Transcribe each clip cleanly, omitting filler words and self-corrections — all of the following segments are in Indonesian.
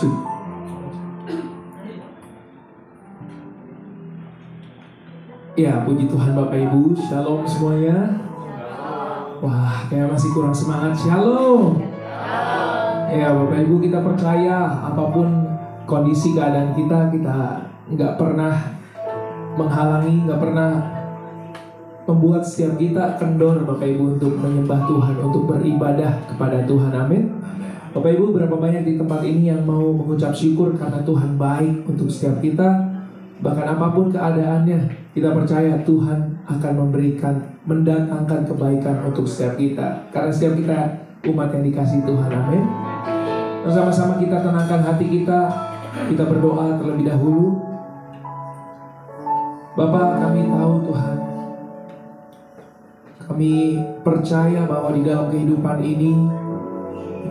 Ya, puji Tuhan Bapak Ibu, shalom semuanya. Wah, kayak masih kurang semangat. Shalom. Ya, Bapak Ibu, kita percaya apapun kondisi keadaan kita nggak pernah menghalangi, nggak pernah membuat setiap kita kendor, Bapak Ibu, untuk menyembah Tuhan, untuk beribadah kepada Tuhan. Amin. Bapak Ibu, berapa banyak di tempat ini yang mau mengucap syukur karena Tuhan baik untuk setiap kita. Bahkan apapun keadaannya, kita percaya Tuhan akan mendatangkan kebaikan untuk setiap kita. Karena setiap kita umat yang dikasihi Tuhan, amin. Bersama-sama kita tenangkan hati kita berdoa terlebih dahulu. Bapa, kami tahu Tuhan, kami percaya bahwa di dalam kehidupan ini,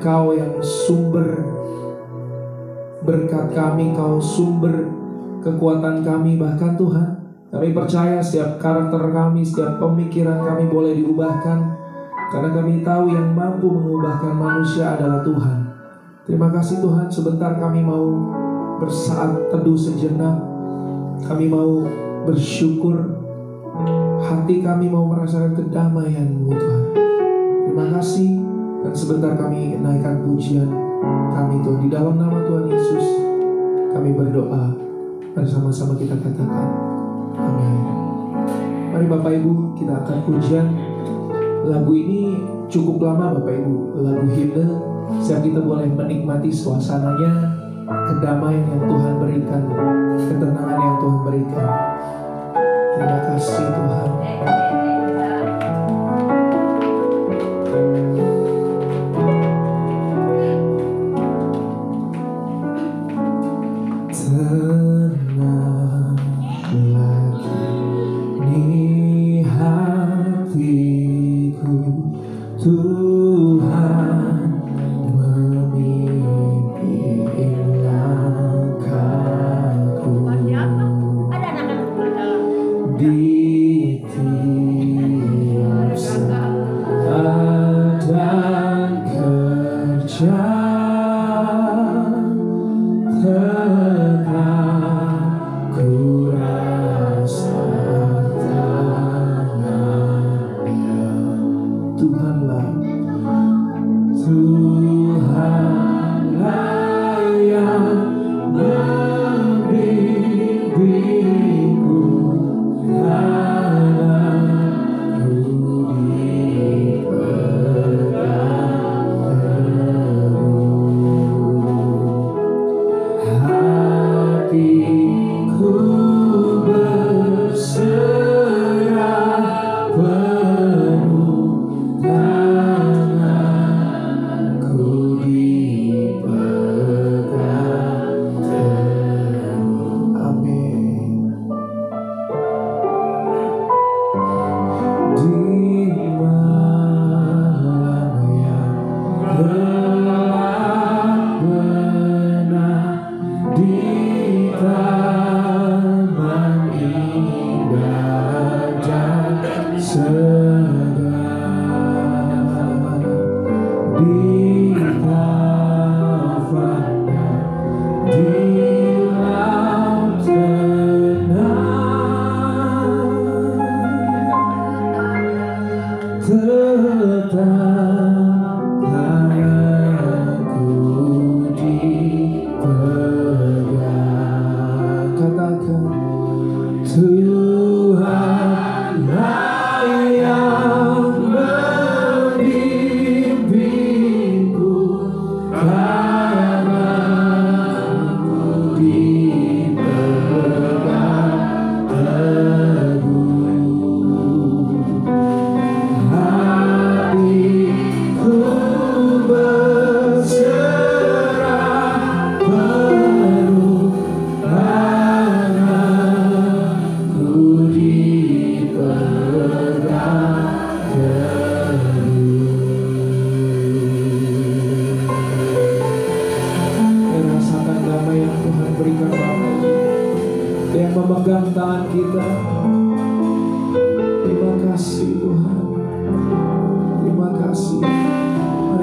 Engkau yang sumber berkat kami, Engkau sumber kekuatan kami. Bahkan Tuhan, kami percaya setiap karakter kami, setiap pemikiran kami boleh diubahkan, karena kami tahu yang mampu mengubahkan manusia adalah Tuhan. Terima kasih Tuhan, sebentar kami mau bersaat teduh sejenak. Kami mau bersyukur, hati kami mau merasakan kedamaian-Mu Tuhan. Terima kasih, dan sebentar kami naikkan pujian kami Tuhan. Di dalam nama Tuhan Yesus kami berdoa. Bersama-sama kita katakan amin. Mari Bapak Ibu, kita akan pujian. Lagu ini cukup lama Bapak Ibu, lagu himne. Setiap kita boleh menikmati suasananya, kedamaian yang Tuhan berikan, ketenangan yang Tuhan berikan. Terima kasih Tuhan.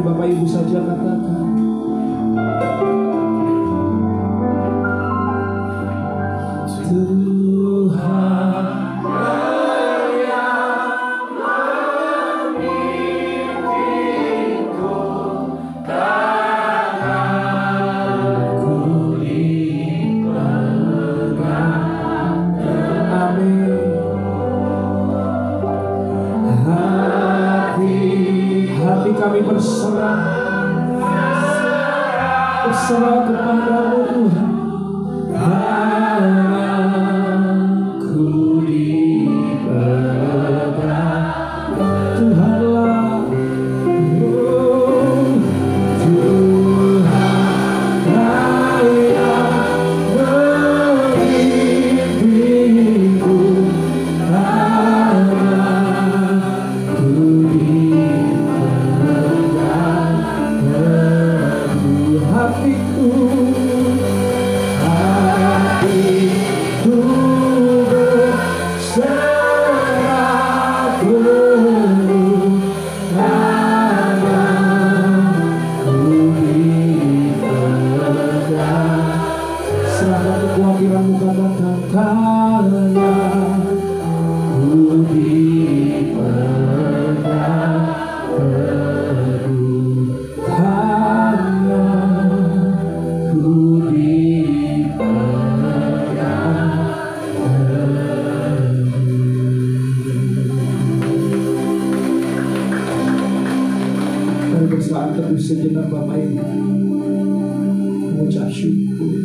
Bapak Ibu saja katakan berserah kepadamu Tuhan. Aku dipegang Tuhanlah. Bersaat teduh sejenak Bapak Ibu, mengucap syukur.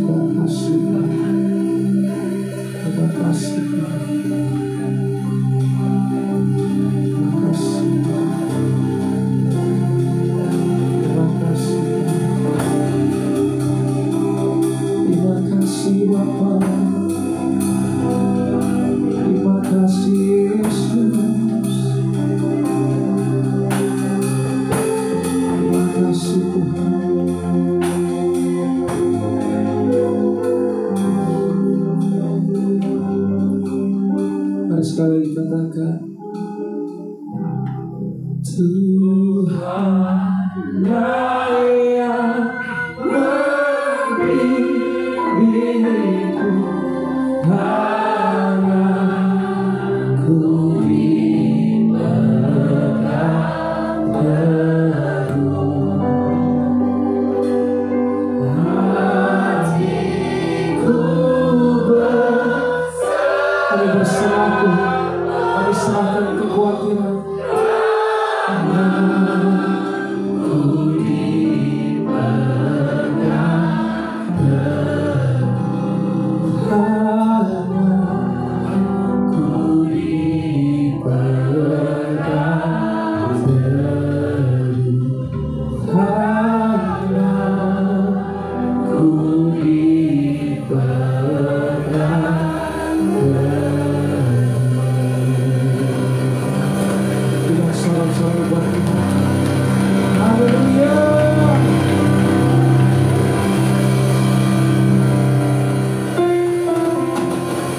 Terima kasih, terima kasih, terima kasih, terima kasih, terima kasih Bapak, terima kasih Yesus. Sekali lagi katakan, Tuhanlah yang membimbingku, hanya ku dipegang teguh. Hatiku berserah Tuhan. Kami serahkan kekhawatiran. Ku dipegang teguh. Ku dipegang teguh. Ku dipegang. Sorak-sorak buat Tuhan. Haleluya.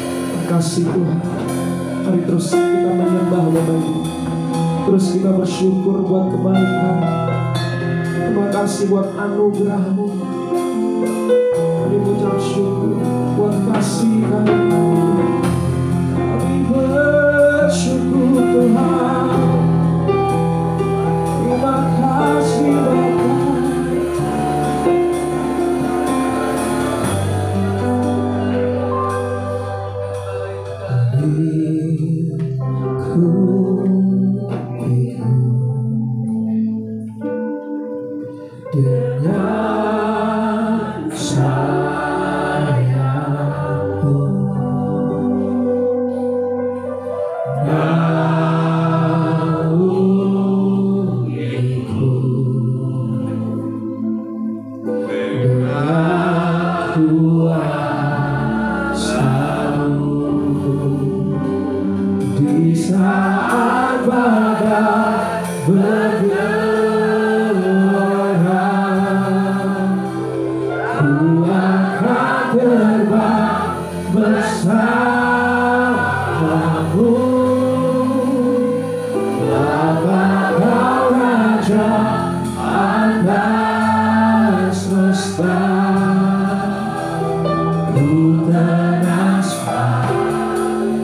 Terima kasih Tuhan. Mari terus kita menyembah Bapak Ibu. Terus kita bersyukur buat kebaikan. Terima kasih buat anugerah-Mu. Kami mengucap syukur buat kasih karunia-Mu. Kami bersyukur Tuhan. Terima kasih Bapa. Dengan sayangmu, naungiku, dengan kuasa-Mu, di saat badai bergelora, ku akan terbang bersamamu. Bapa Kau Raja atas semesta, ku tenang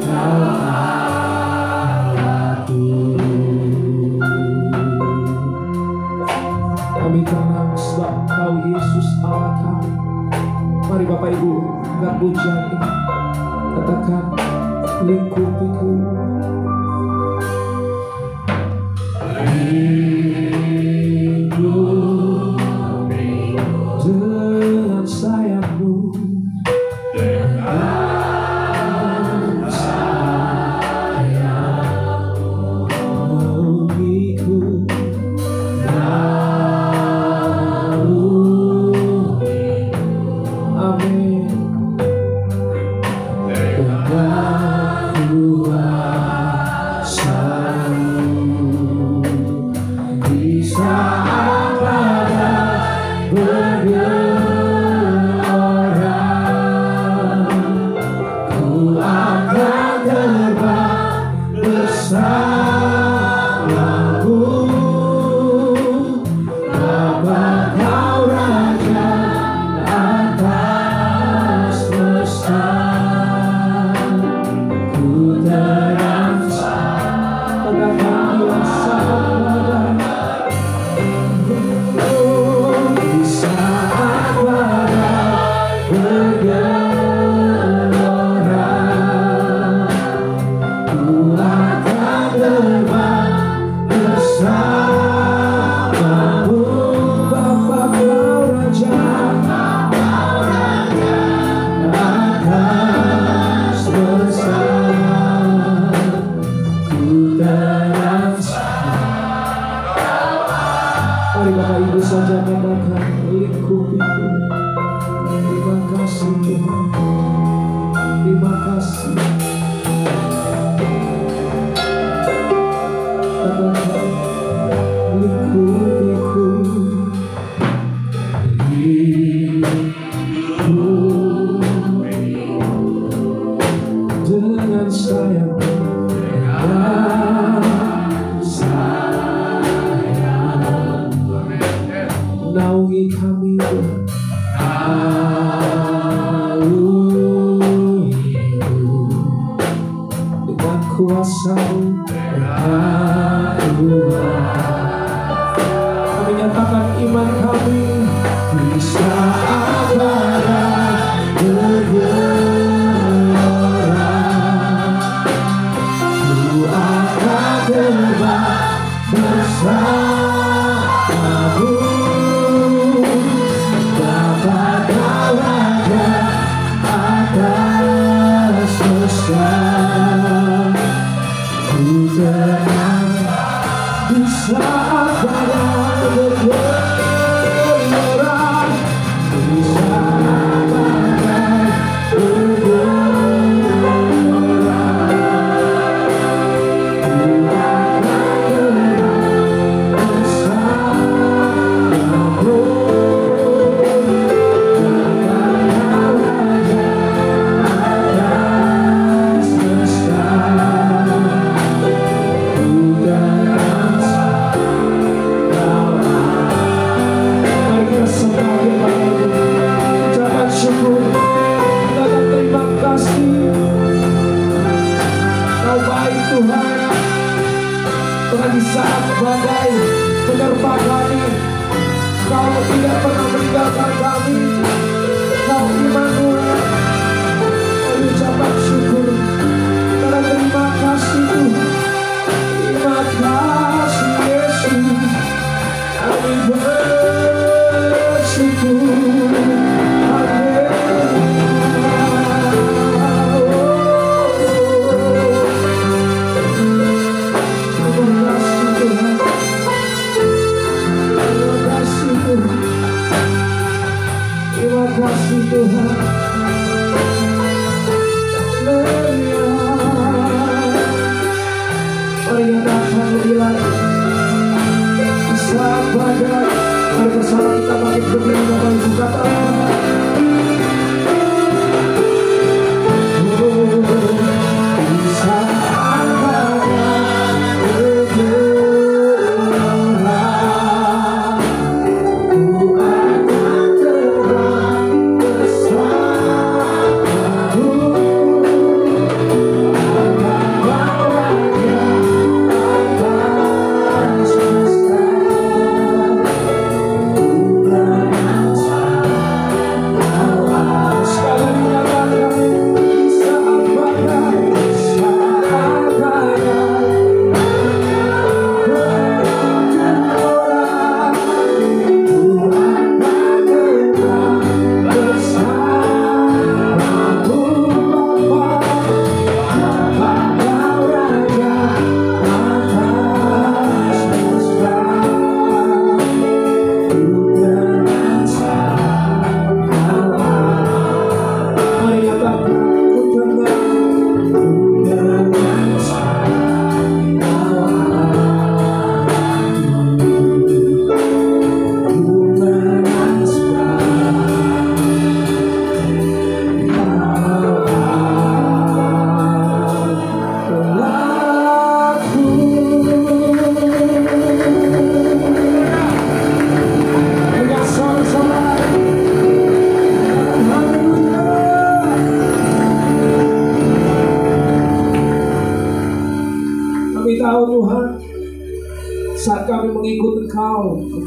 Kau Allahku. Kami tenang sebab Kau Yesus Allah kami. Mari Bapak Ibu angkat pujian ini, katakan lingkupiku. Lingkupiku Bapa Kau Raja atas semesta, ku terangsang pada panggilan sahabat. Di saat badai bergelora, ku akan terbang bersamamu. Bapa Kau Raja atas semesta, ku terangsang. Mari Bapak Ibu saja katakan, lingkupiku. Terima kasih Tuhan, terima kasih. Katakan, lingkupiku, hidupku dengan sayapmu dan sayang. Naungi kami Tuhan, alur hidup dengan kuasa-Mu berkuat. Kami nyatakan iman kami di saat badai bergelora, ku akan terbang bersamamu. Bapa Kau Raja atas semesta, ku tenang di saat badai bergelora, di saat badai bergelora, ku akan terbang bersamamu. Tuhan, di saat badai menerpa kami, Kau tidak pernah meninggalkan kami. Kau Immanuel. Kami ucapkan syukur karena terima kasih Tuhan. Terima kasih Yesus. Kami bersyukur. Terima kasih Tuhan. Haleluya. Mari nyatakan lebih lagi. Di saat badai, mari bersama kita bangkit berdiri Bapak Ibu, katakan. Di saat badai bergelora, ku akan terbang bersamamu. Bapa Raja atas semesta, ku terangsang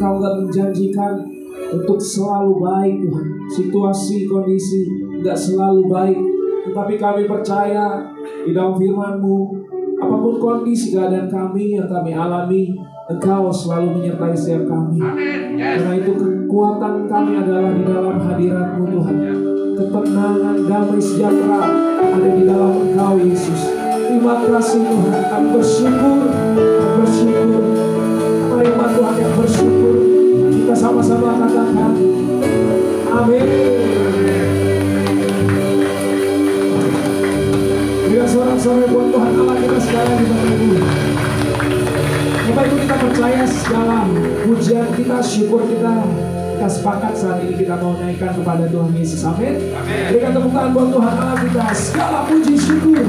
Engkau gak menjanjikan untuk selalu baik Tuhan. Situasi, kondisi gak selalu baik, tetapi kami percaya di dalam firman-Mu, apapun kondisi keadaan kami yang kami alami, Engkau selalu menyertai setiap kami. Karena itu kekuatan kami adalah di dalam hadirat-Mu Tuhan. Ketenangan, damai, sejahtera ada di dalam Engkau Yesus. Terima kasih Tuhan, kami bersyukur. Terima Tuhan yang bersyukur. Kita sama-sama katakan amin. Bila sorak-sorai buat Tuhan Allah kita sekarang di Bapak Ibu. Bapak Ibu, kita percaya segala pujian kita, syukur kita sepakat saat ini kita mau naikkan kepada Tuhan Yesus. Amin. Berikan tepuk tangan buat Tuhan Allah kita. Segala puji syukur.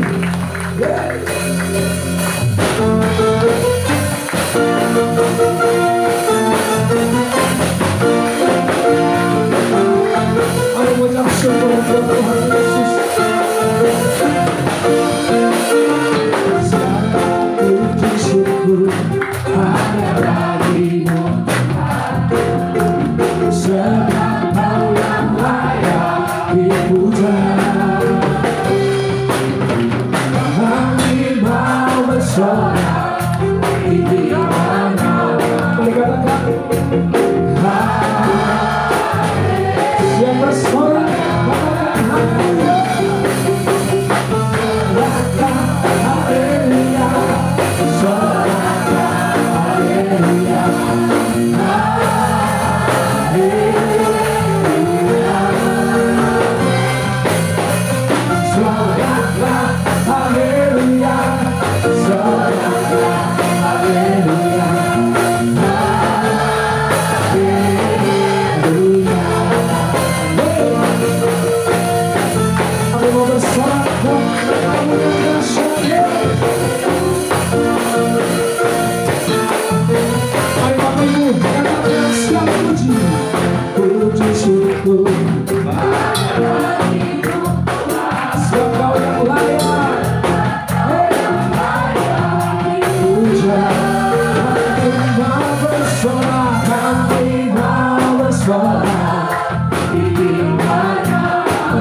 Ayo mengucap syukur buat Tuhan Yesus. Segala puji syukur hanya bagimu. Sebab Kau yang layak dipuja. Kami mau bersorak di mana. Mari katakan yang bersorak, katakan haleluya. Katakan haleluya. Sorakkan haleluya.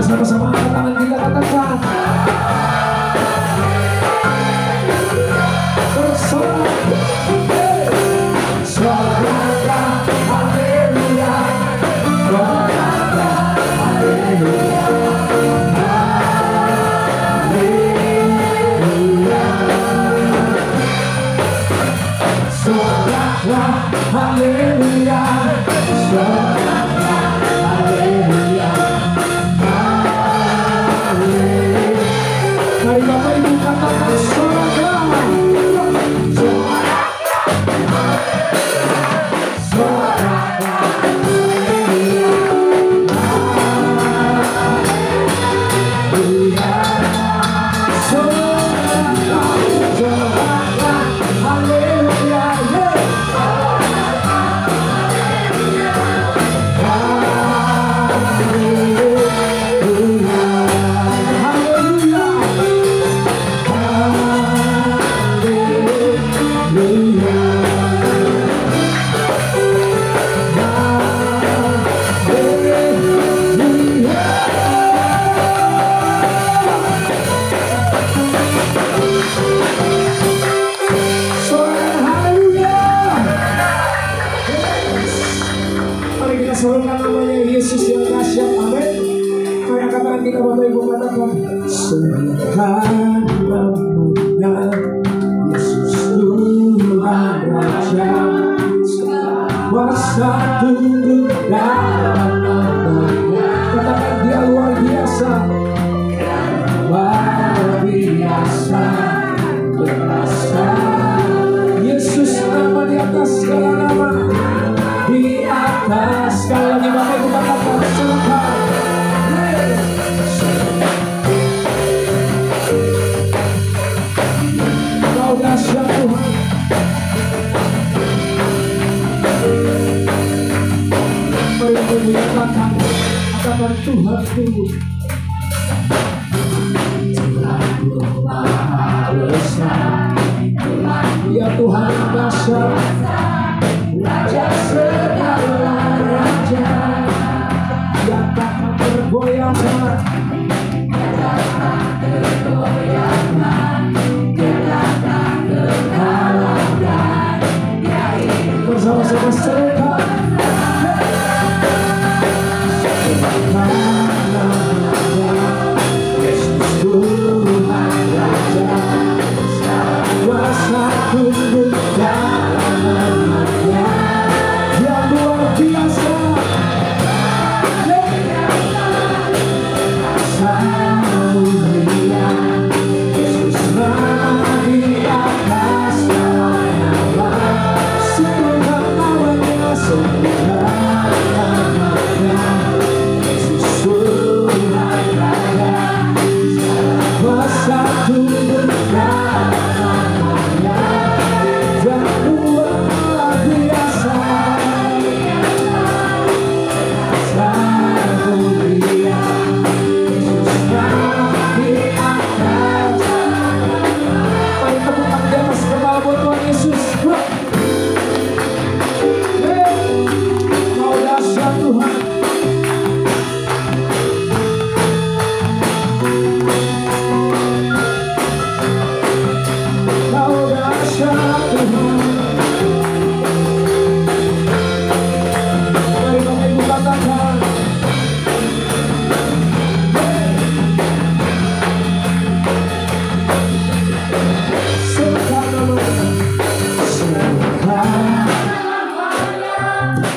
Sama-sama angkat tangan kita, katakan bersorak, sorakkan haleluya, sorakkan haleluya, haleluya, sorakkan haleluya, sorakkan haleluya. Mari Bapak Ibu katakan sorakkan, sorakkan haleluya, haleluya, sorakkan haleluya, Sorakkan namanya Yesus yang dahsyat. Amin. Mari katakan kita, Bapak Ibu, katakan sorakkan namanya Yesus Tuhan Raja. Kuasa tunduk dalam namanya. Katakan Dia luar biasa, luar biasa, berasa. Yesus nama di atas segala nama. Di atas sekali lagi Bapak Ibu katakan sorakkan. Kau dahsyat Tuhan. Mari Bapak Ibu katakan Tuhanku. Tuhan Maha Besar, Ya Tuhan yang dahsyat, Raja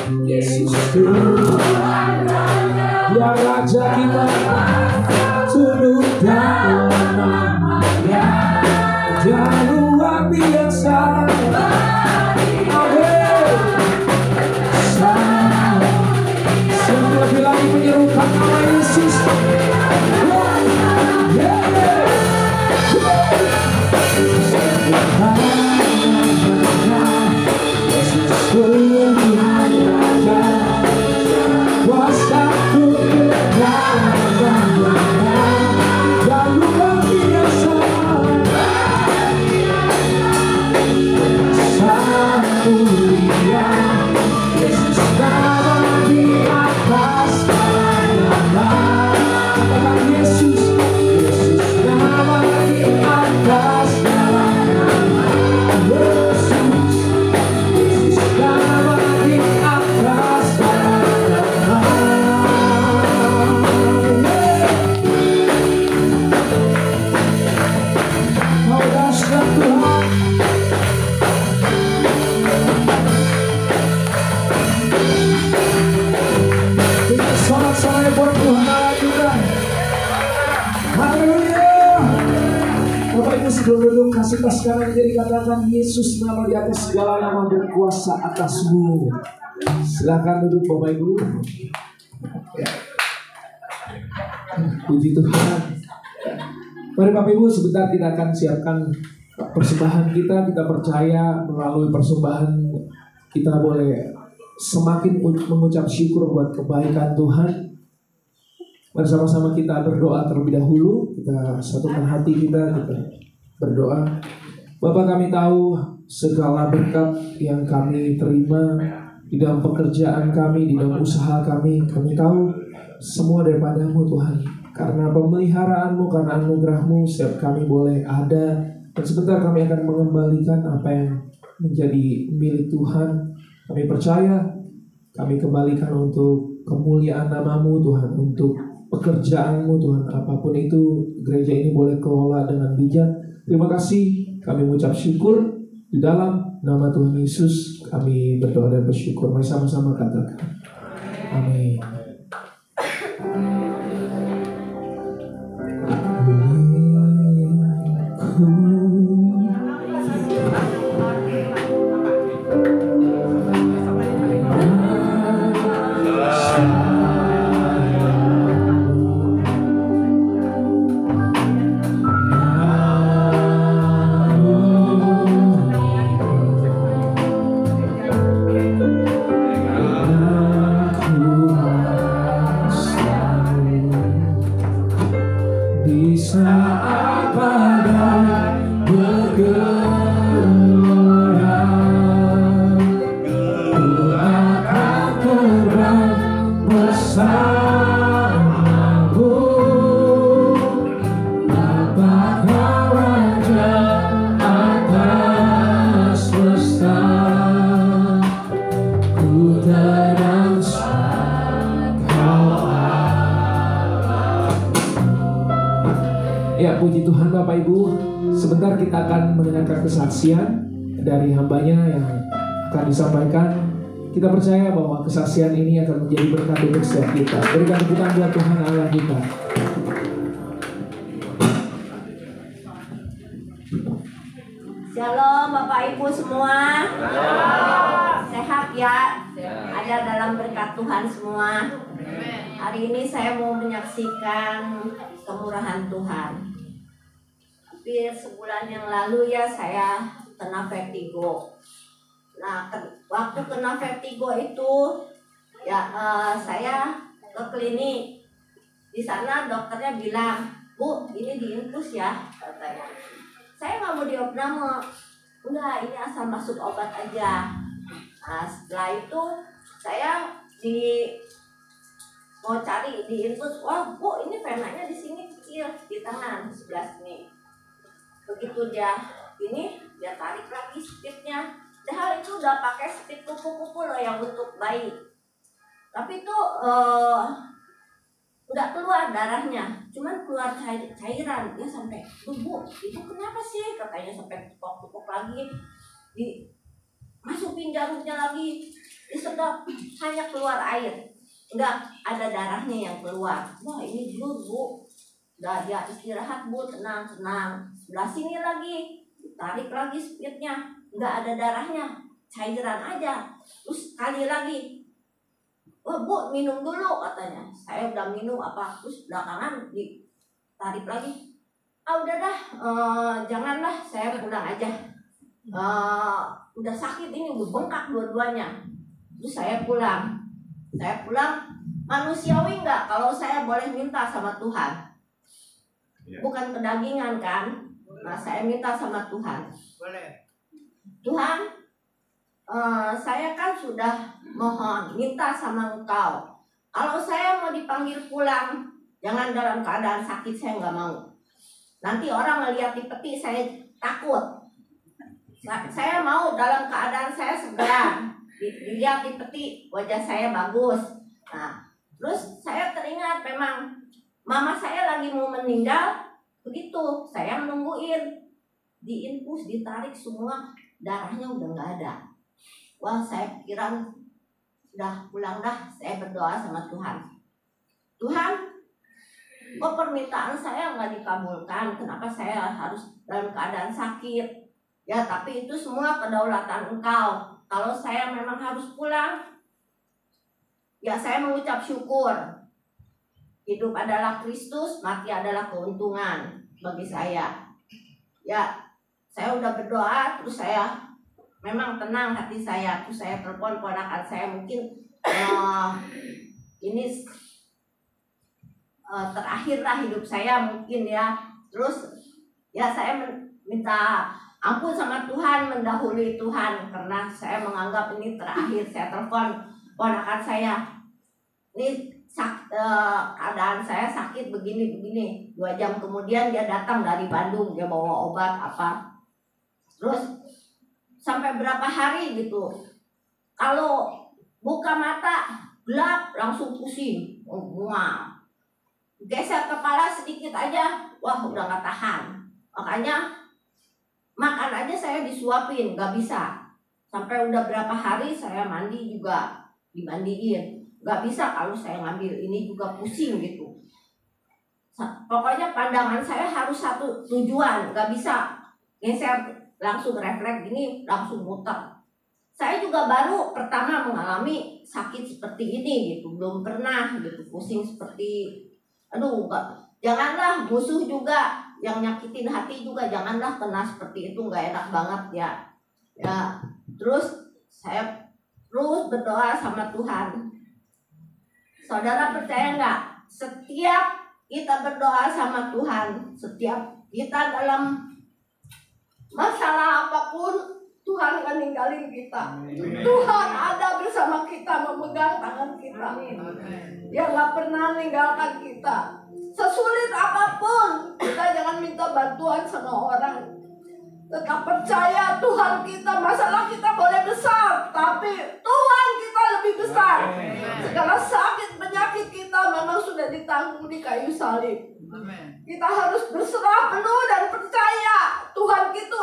Yesus Tuhan, ya Raja kita, tunduk dalam nama-Nya, Dia luar biasa. Semua lebih lagi menyerukan nama Yesus. Duduk kasih tas kanan kiri, katakan Yesus nama di atas segala nama, berkuasa atasmu. Silakan duduk Bapak Ibu. Ya. Puji Tuhan. Mari Bapak Ibu, sebentar kita akan siapkan persembahan kita. Kita percaya melalui persembahan kita boleh semakin mengucap syukur buat kebaikan Tuhan. Bersama-sama kita berdoa terlebih dahulu. Kita satukan hati kita berdoa. Bapa, kami tahu segala berkat yang kami terima di dalam pekerjaan kami, di dalam usaha kami tahu semua daripada-Mu Tuhan. Karena pemeliharaanmu, karena anugerah-Mu, setiap kami boleh ada. Dan sebentar kami akan mengembalikan apa yang menjadi milik Tuhan. Kami percaya, kami kembalikan untuk kemuliaan nama-Mu Tuhan, untuk pekerjaan-Mu Tuhan. Apapun itu, gereja ini boleh kelola dengan bijak. Terima kasih, kami mengucap syukur di dalam nama Tuhan Yesus. Kami berdoa dan bersyukur. Mari sama-sama katakan amin. Ya, puji Tuhan Bapak Ibu. Sebentar kita akan mendengarkan kesaksian dari hambanya yang akan disampaikan. Kita percaya bahwa kesaksian ini akan menjadi berkat untuk setiap kita. Berikan tepukan buat Tuhan Allah kita. Shalom Bapak Ibu semua. Sehat ya? Ada dalam berkat Tuhan semua. Hari ini saya mau menyaksikan kemurahan Tuhan. Hampir sebulan yang lalu ya saya kena vertigo. Nah, waktu kena vertigo itu ya saya ke klinik. Di sana dokternya bilang, "Bu, ini diinfus ya," katanya. Saya nggak mau diopname. Enggak, ini asal masuk obat aja. Nah, setelah itu saya mau cari diinfus. Wah, Bu, ini venanya di sini kecil, di tangan sebelah sini. Begitu dia tarik lagi speednya. Padahal itu udah pakai speed kupu-kupu loh yang untuk bayi. Tapi itu udah keluar darahnya, cuman keluar cairan. Dia sampai, "Bu, itu kenapa sih?" Katanya, sampai tepok-tepok lagi. masukin jarumnya lagi, disedot, hanya keluar air, enggak ada darahnya yang keluar. Wah, ini blur, Bu. Udah dia istirahat, Bu, tenang. Sebelah sini lagi, tarik lagi speednya, enggak ada darahnya, cairan aja. Terus sekali lagi, oh, Bu, minum dulu katanya. Saya udah minum apa, terus belakangan ditarik lagi. Udah dah, janganlah, saya pulang aja. Udah sakit ini, udah bengkak dua-duanya. Terus saya pulang, manusiawi nggak kalau saya boleh minta sama Tuhan? Bukan kedagingan kan? Nah, saya minta sama Tuhan. Boleh. Tuhan, saya kan sudah mohon, minta sama Engkau. Kalau saya mau dipanggil pulang, jangan dalam keadaan sakit, saya nggak mau. Nanti orang ngeliat di peti, saya takut. Saya mau dalam keadaan saya segar, dilihat di peti, wajah saya bagus. Nah, terus saya teringat memang mama saya lagi mau meninggal, begitu saya menungguin, diinfus, ditarik semua, darahnya udah nggak ada. Wah, saya pikiran udah pulang dah, saya berdoa sama Tuhan. Tuhan, kok permintaan saya nggak dikabulkan? Kenapa saya harus dalam keadaan sakit? Ya, tapi itu semua kedaulatan Engkau. Kalau saya memang harus pulang, ya saya mengucap syukur. Hidup adalah Kristus, mati adalah keuntungan bagi saya. Ya, saya udah berdoa, terus saya memang tenang hati saya. Terus saya telepon ponakan saya, mungkin ini terakhirlah hidup saya mungkin ya. Terus ya saya minta ampun sama Tuhan, mendahului Tuhan, karena saya menganggap ini terakhir. Saya telepon ponakan saya, ini keadaan saya sakit begini. 2 jam kemudian dia datang dari Bandung, dia bawa obat apa. Terus sampai berapa hari gitu, kalau buka mata gelap langsung pusing, mual. Geser kepala sedikit aja, wah udah gak tahan. Makanya makan aja saya disuapin, gak bisa. Sampai udah berapa hari saya mandi juga dimandiin, gak bisa. Kalau saya ngambil ini juga pusing gitu. Pokoknya pandangan saya harus satu tujuan, gak bisa geser langsung refleks gini, langsung muter. Saya juga baru pertama mengalami sakit seperti ini gitu, belum pernah gitu, pusing seperti, aduh, janganlah musuh juga yang nyakitin hati juga, janganlah kena seperti itu, nggak enak banget ya. Ya, terus saya terus berdoa sama Tuhan. Saudara percaya nggak? Setiap kita berdoa sama Tuhan, setiap kita dalam masalah apapun, Tuhan akan ninggalin kita. Tuhan ada bersama kita, memegang tangan kita. Dia nggak pernah meninggalkan kita. Sesulit apapun, kita jangan minta bantuan sama orang. Tetap percaya Tuhan kita. Masalah kita boleh besar, tapi Tuhan kita lebih besar. Segala sakit penyakit kita memang sudah ditanggung di kayu salib. Kita harus berserah penuh dan percaya Tuhan itu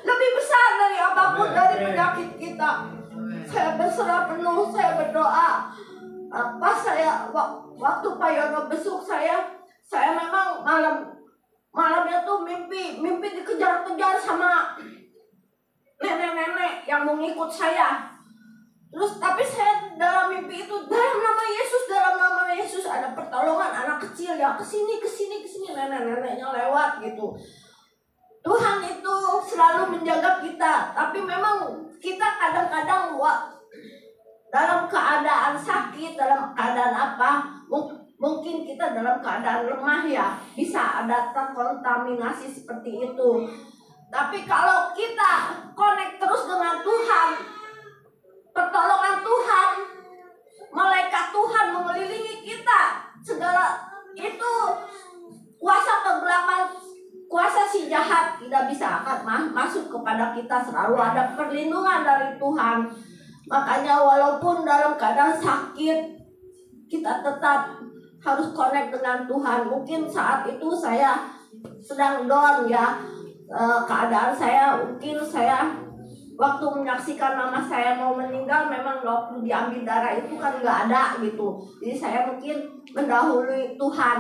lebih besar dari apapun, dari penyakit kita. Saya berserah penuh, saya berdoa. Pas saya waktu Pak Yono besuk saya memang malamnya tuh mimpi dikejar-kejar sama nenek-nenek yang mau ngikut saya. Terus tapi saya dalam mimpi itu, dalam nama Yesus ada pertolongan. Anak kecil ya kesini, nenek-neneknya lewat gitu. Tuhan itu selalu menjaga kita. Tapi memang kita kadang-kadang dalam keadaan sakit, dalam keadaan apa, mungkin kita dalam keadaan lemah ya, bisa ada terkontaminasi seperti itu. Tapi kalau kita connect terus dengan Tuhan, pertolongan Tuhan, malaikat Tuhan mengelilingi kita, segala itu kuasa kegelapan, kuasa si jahat tidak bisa akan masuk kepada kita. Selalu ada perlindungan dari Tuhan. Makanya walaupun dalam keadaan sakit, kita tetap harus connect dengan Tuhan. Mungkin saat itu saya sedang down ya, keadaan saya mungkin saya waktu menyaksikan mama saya mau meninggal, memang waktu diambil darah itu kan nggak ada gitu. Jadi saya mungkin mendahului Tuhan,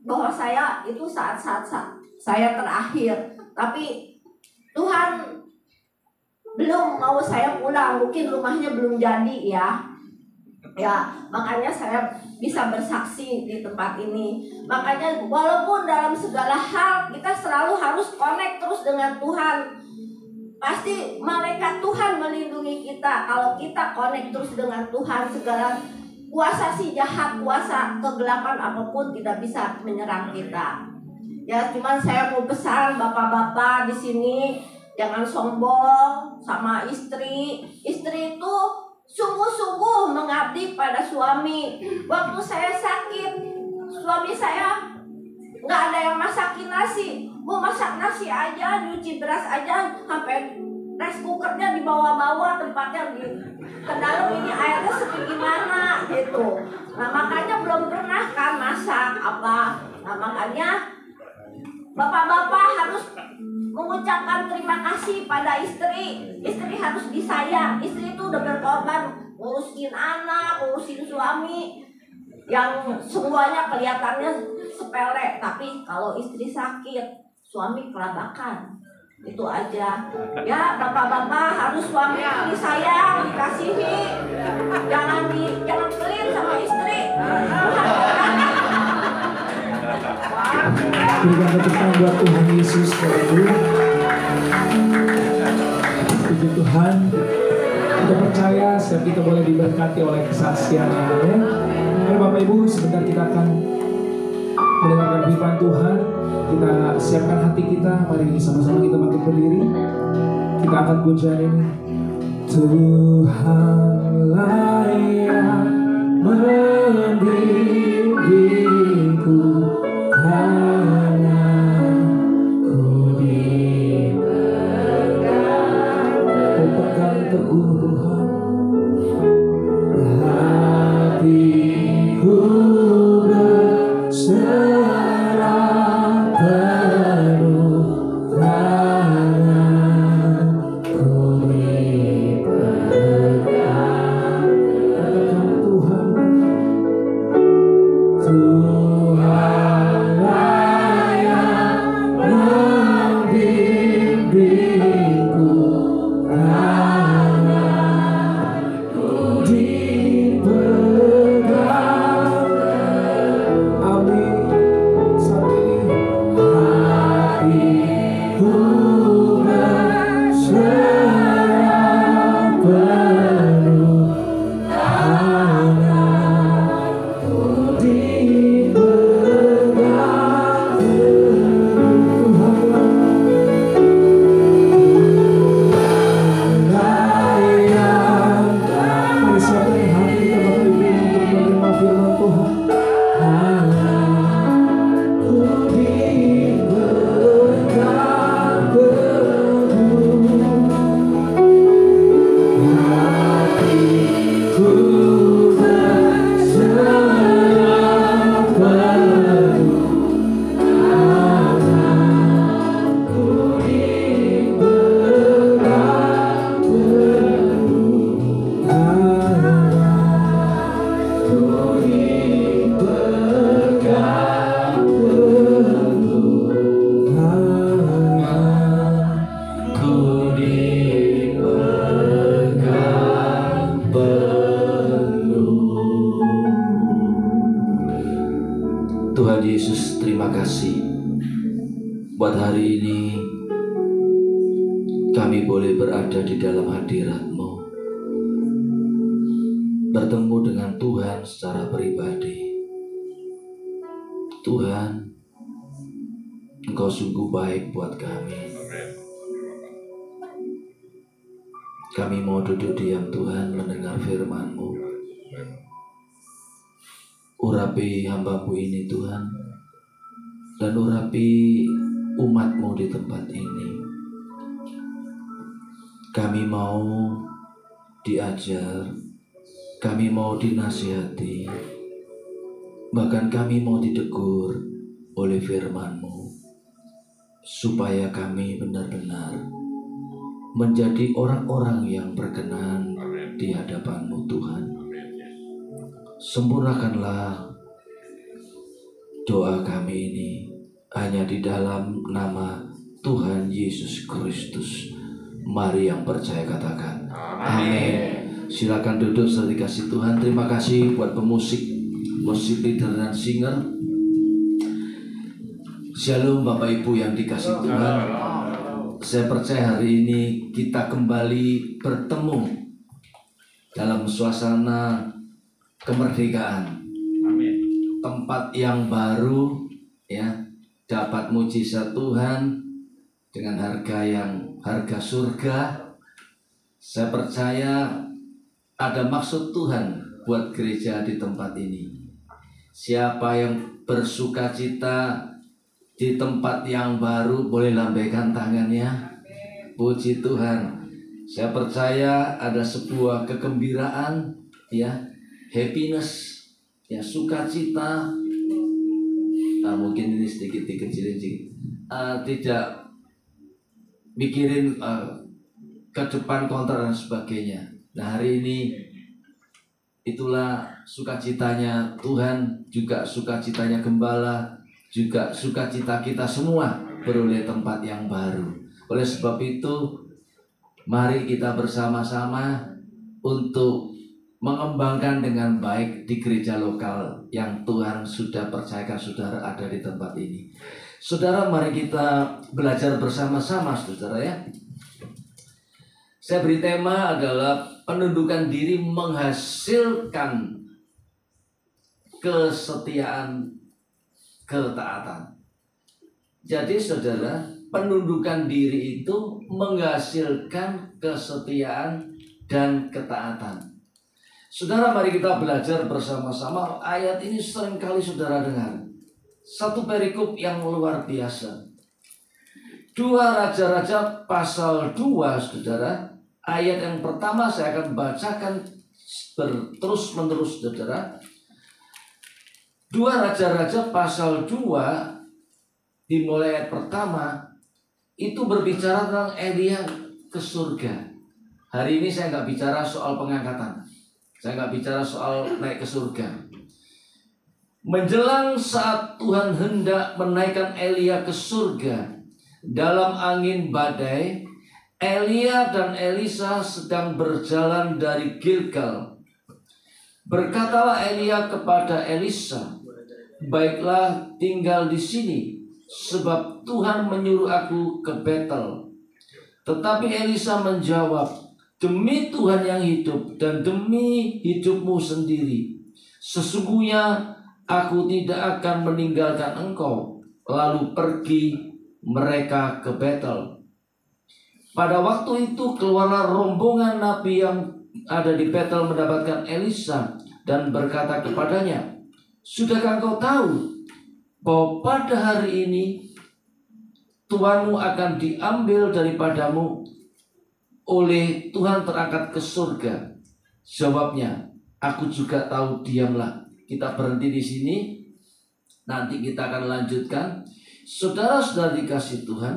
bahwa saya itu saat-saat saya terakhir. Tapi Tuhan belum mau saya pulang, mungkin rumahnya belum jadi ya, makanya saya bisa bersaksi di tempat ini. Makanya walaupun dalam segala hal kita selalu harus connect terus dengan Tuhan. Pasti malaikat Tuhan melindungi kita kalau kita connect terus dengan Tuhan. Segala kuasa si jahat, kuasa kegelapan apapun tidak bisa menyerang kita. Ya, cuman saya mau pesan bapak-bapak di sini, jangan sombong sama istri. Istri itu sungguh-sungguh mengabdi pada suami. Waktu saya sakit, suami saya nggak ada yang masakin nasi. Mau masak nasi aja, nyuci beras aja, sampai rice cookernya dibawa-bawa, tempatnya ke dalam, ini airnya seperti gimana gitu. Nah makanya belum pernah kan masak apa. Nah makanya bapak-bapak harus mengucapkan terima kasih pada istri. Istri harus disayang. Istri itu udah berkorban ngurusin anak, ngurusin suami, yang semuanya kelihatannya sepele. Tapi kalau istri sakit, suami kelabakan. Itu aja. Ya, bapak-bapak harus suami disayang, dikasihi. Jangan pelit sama istri. Berikan tepuk tangan buat Tuhan Yesus. Puji Tuhan, kita percaya setiap kita boleh diberkati oleh kesaksiannya. Mari Bapak Ibu, sebentar kita akan mendengarkan firman Tuhan. Kita siapkan hati kita. Mari sama-sama kita bangkit berdiri. Kita akan pujian ini. Tuhanlah yang membimbingku, hanya ku dipegang teguh Tuhan. Hatiku berserah penuh, tanganku dipegang. Katakan Tuhan, Tuhanlah yang membimbingku, tanganku dipegang. Amin. Saat ini hatiku berserah penuh, tanganku dipegang. Mari siapkan hati kita Bapak Ibu untuk menerima firman Tuhan. Ku dipegang teguh, hatiku berserah penuh, tanganku dipegang teguh, tanganku dipegang teguh, tanganku dipegang penuh. Tuhan Yesus, terima kasih buat hari ini kami boleh berada di dalam hadirat-Mu, bertemu dengan Tuhan secara pribadi. Tuhan, Engkau sungguh baik buat kami. Kami mau duduk diam Tuhan, mendengar firman-Mu. Urapi hamba-Mu ini Tuhan, dan urapi umat-Mu di tempat ini. Kami mau diajar, kami mau dinasihati, bahkan kami mau ditegur oleh firman-Mu, supaya kami benar-benar menjadi orang-orang yang berkenan di hadapan-Mu Tuhan. Sempurnakanlah doa kami ini hanya di dalam nama Tuhan Yesus Kristus. Mari yang percaya katakan amin. Silakan duduk saudara dikasih Tuhan. Terima kasih buat pemusik, worship leader dan singer. Shalom Bapak Ibu yang dikasih Tuhan. Saya percaya hari ini kita kembali bertemu dalam suasana kemerdekaan. Amin. Tempat yang baru, ya, dapat mujizat Tuhan dengan harga surga. Saya percaya ada maksud Tuhan buat gereja di tempat ini. Siapa yang bersuka cita di tempat yang baru boleh lambaikan tangannya. Puji Tuhan. Saya percaya ada sebuah kegembiraan, ya, happiness, ya, sukacita. Mungkin ini sedikit dikecilin sedikit. Tidak mikirin ke depan kontra dan sebagainya. Nah, hari ini itulah sukacitanya Tuhan, juga sukacitanya gembala, juga sukacita kita semua beroleh tempat yang baru. Oleh sebab itu, mari kita bersama-sama untuk mengembangkan dengan baik di gereja lokal yang Tuhan sudah percayakan saudara ada di tempat ini. Saudara, mari kita belajar bersama-sama, saudara, ya. Saya beri tema adalah penundukan diri menghasilkan kesetiaan, ketaatan. Jadi saudara, penundukan diri itu menghasilkan kesetiaan dan ketaatan. Saudara, mari kita belajar bersama-sama. Ayat ini seringkali saudara dengar. Satu perikop yang luar biasa. 2 Raja-Raja pasal 2, saudara. Ayat yang pertama saya akan bacakan terus-menerus, saudara. 2 Raja-Raja pasal 2 dimulai ayat pertama itu berbicara tentang Elia ke surga. Hari ini saya nggak bicara soal pengangkatan, saya nggak bicara soal naik ke surga. Menjelang saat Tuhan hendak menaikkan Elia ke surga, dalam angin badai, Elia dan Elisa sedang berjalan dari Gilgal. Berkatalah Elia kepada Elisa, "Baiklah, tinggal di sini, sebab Tuhan menyuruh aku ke Betel." Tetapi Elisa menjawab, "Demi Tuhan yang hidup dan demi hidupmu sendiri, sesungguhnya aku tidak akan meninggalkan engkau." Lalu pergi mereka ke Betel. Pada waktu itu keluarlah rombongan nabi yang ada di Betel mendapatkan Elisa dan berkata kepadanya, "Sudahkah engkau tahu bahwa pada hari ini Tuhanmu akan diambil daripadamu oleh Tuhan terangkat ke surga?" Jawabnya, "Aku juga tahu, diamlah." Kita berhenti di sini. Nanti kita akan lanjutkan. Saudara-saudara dikasih Tuhan,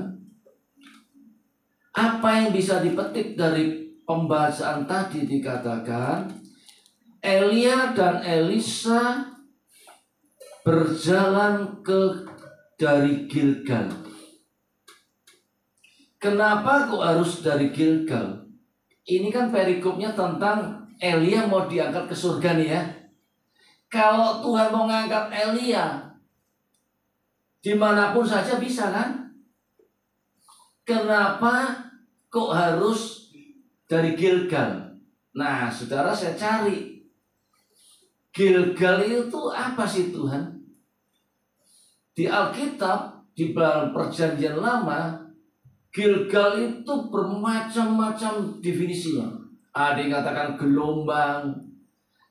apa yang bisa dipetik dari pembacaan tadi? Dikatakan Elia dan Elisa berjalan dari Gilgal. Kenapa kok harus dari Gilgal? Ini kan perikopnya tentang Elia mau diangkat ke surga nih, ya. Kalau Tuhan mau ngangkat Elia dimanapun saja bisa, kan? Kenapa kok harus dari Gilgal? Nah, saudara, saya cari Gilgal itu apa sih Tuhan? Di Alkitab, di dalam Perjanjian Lama, Gilgal itu bermacam-macam definisinya. Ada yang katakan gelombang,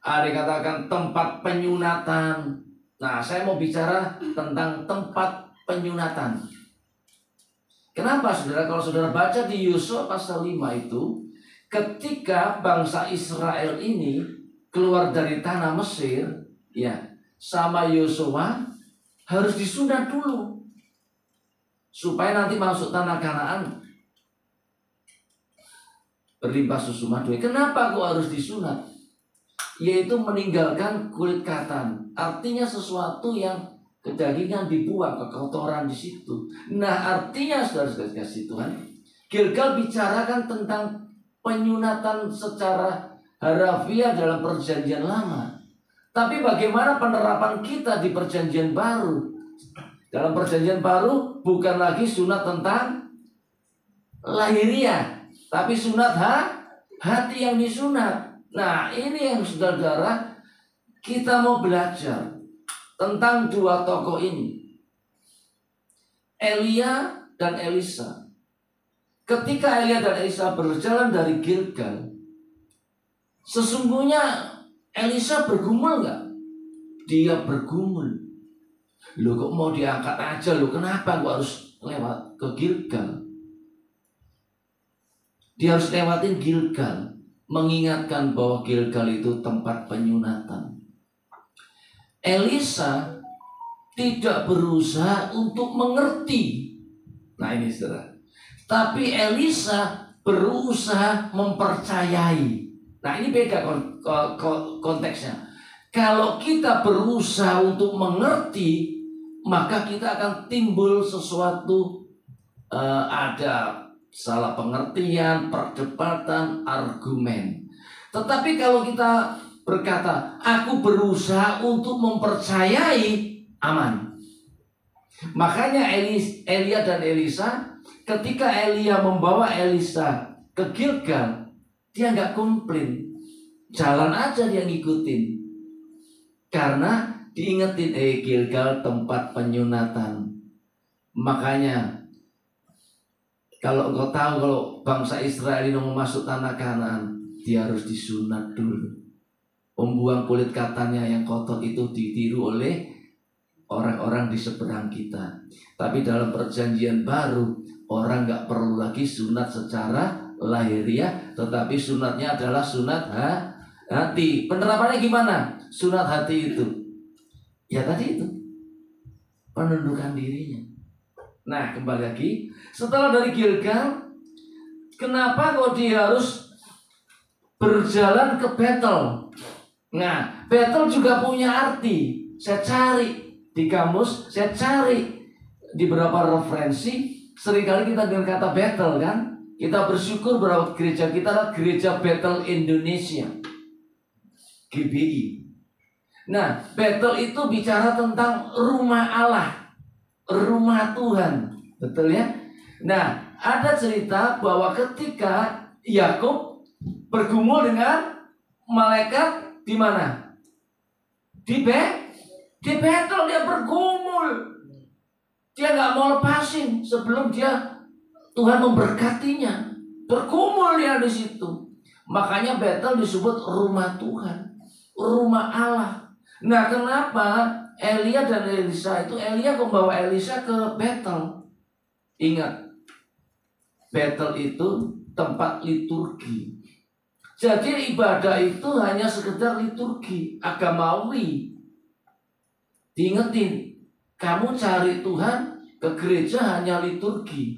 ada yang katakan tempat penyunatan. Nah, saya mau bicara tentang tempat penyunatan. Kenapa, saudara? Kalau saudara baca di Yosua pasal 5 itu, ketika bangsa Israel ini keluar dari tanah Mesir, ya, sama Yosua harus disunat dulu supaya nanti masuk tanah Kanaan. berlimpah susu madu. Kenapa kok harus disunat? Yaitu meninggalkan kulit katan. Artinya sesuatu yang kedagingan dibuang, kekotoran di situ. Nah, artinya saudara-saudara kasih Tuhan, Gilgal bicarakan tentang penyunatan secara harafiah dalam perjanjian lama. Tapi bagaimana penerapan kita di perjanjian baru? Dalam perjanjian baru bukan lagi sunat tentang lahiriah, tapi sunat hati yang disunat. Nah, ini yang saudara-saudara kita mau belajar tentang dua tokoh ini, Elia dan Elisa. Ketika Elia dan Elisa berjalan dari Gilgal, sesungguhnya Elisa bergumul nggak? Dia bergumul. Loh, kok mau diangkat aja loh? Kenapa gua harus lewat ke Gilgal? Dia harus lewatin Gilgal, mengingatkan bahwa Gilgal itu tempat penyunatan. Elisa tidak berusaha untuk mengerti. Nah ini saudara. Tapi Elisa berusaha mempercayai. Nah ini beda konteksnya. Kalau kita berusaha untuk mengerti, maka kita akan timbul sesuatu, ada salah pengertian, perdebatan, argumen. Tetapi kalau kita berkata, aku berusaha untuk mempercayai, aman. Makanya Elia dan Elisa, ketika Elia membawa Elisa ke Gilgal, dia nggak komplain, jalan aja dia ngikutin, karena diingetin Gilgal tempat penyunatan. Makanya kalau engkau tahu kalau bangsa Israel ini mau masuk tanah Kanaan, dia harus disunat dulu. Membuang kulit katanya yang kotor itu ditiru oleh orang-orang di seberang kita. Tapi dalam perjanjian baru, orang nggak perlu lagi sunat secara lahiriah, tetapi sunatnya adalah sunat hati. Penerapannya gimana? Sunat hati itu, ya tadi itu, penundukan dirinya. Nah kembali lagi, setelah dari Gilgal, kenapa kok dia harus berjalan ke Betel? Nah, Betel juga punya arti. Saya cari di kamus, saya cari di beberapa referensi. Seringkali kita dengar kata Betel kan. Kita bersyukur bahwa gereja kita adalah gereja Betel Indonesia, GBI. Nah, Betel itu bicara tentang rumah Allah, rumah Tuhan. Betul ya? Nah, ada cerita bahwa ketika Yakub bergumul dengan malaikat di mana? Di Betel dia bergumul. Dia nggak mau lepasin sebelum Tuhan memberkatinya. Bergumul dia di situ. Makanya Betel disebut rumah Tuhan, rumah Allah. Nah, kenapa Elia dan Elisa itu, Elia membawa Elisa ke Betel? Ingat, Betel itu tempat liturgi. Jadi ibadah itu hanya sekedar liturgi, agamawi. Diingetin, kamu cari Tuhan ke gereja hanya liturgi,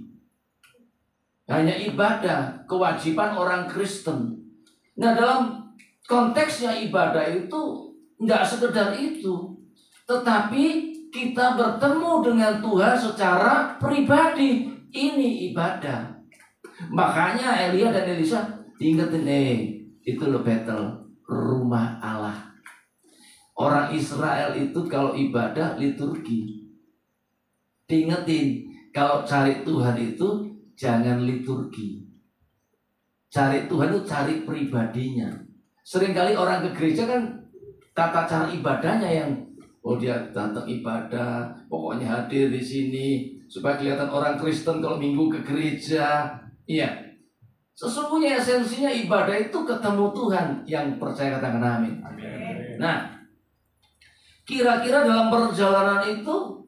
hanya ibadah, kewajiban orang Kristen. Nah dalam konteksnya ibadah itu nggak sekedar itu, tetapi kita bertemu dengan Tuhan secara pribadi. Ini ibadah. Makanya Elia dan Elisa diingetin, itu loh Betel, rumah Allah. Orang Israel itu kalau ibadah liturgi. Diingetin, kalau cari Tuhan itu jangan liturgi. Cari Tuhan itu cari pribadinya. Seringkali orang ke gereja kan tata cara ibadahnya yang dia datang ibadah, pokoknya hadir di sini supaya kelihatan orang Kristen kalau minggu ke gereja. Iya. Sesungguhnya esensinya ibadah itu ketemu Tuhan. Yang percaya katakan amin. Nah, kira-kira dalam perjalanan itu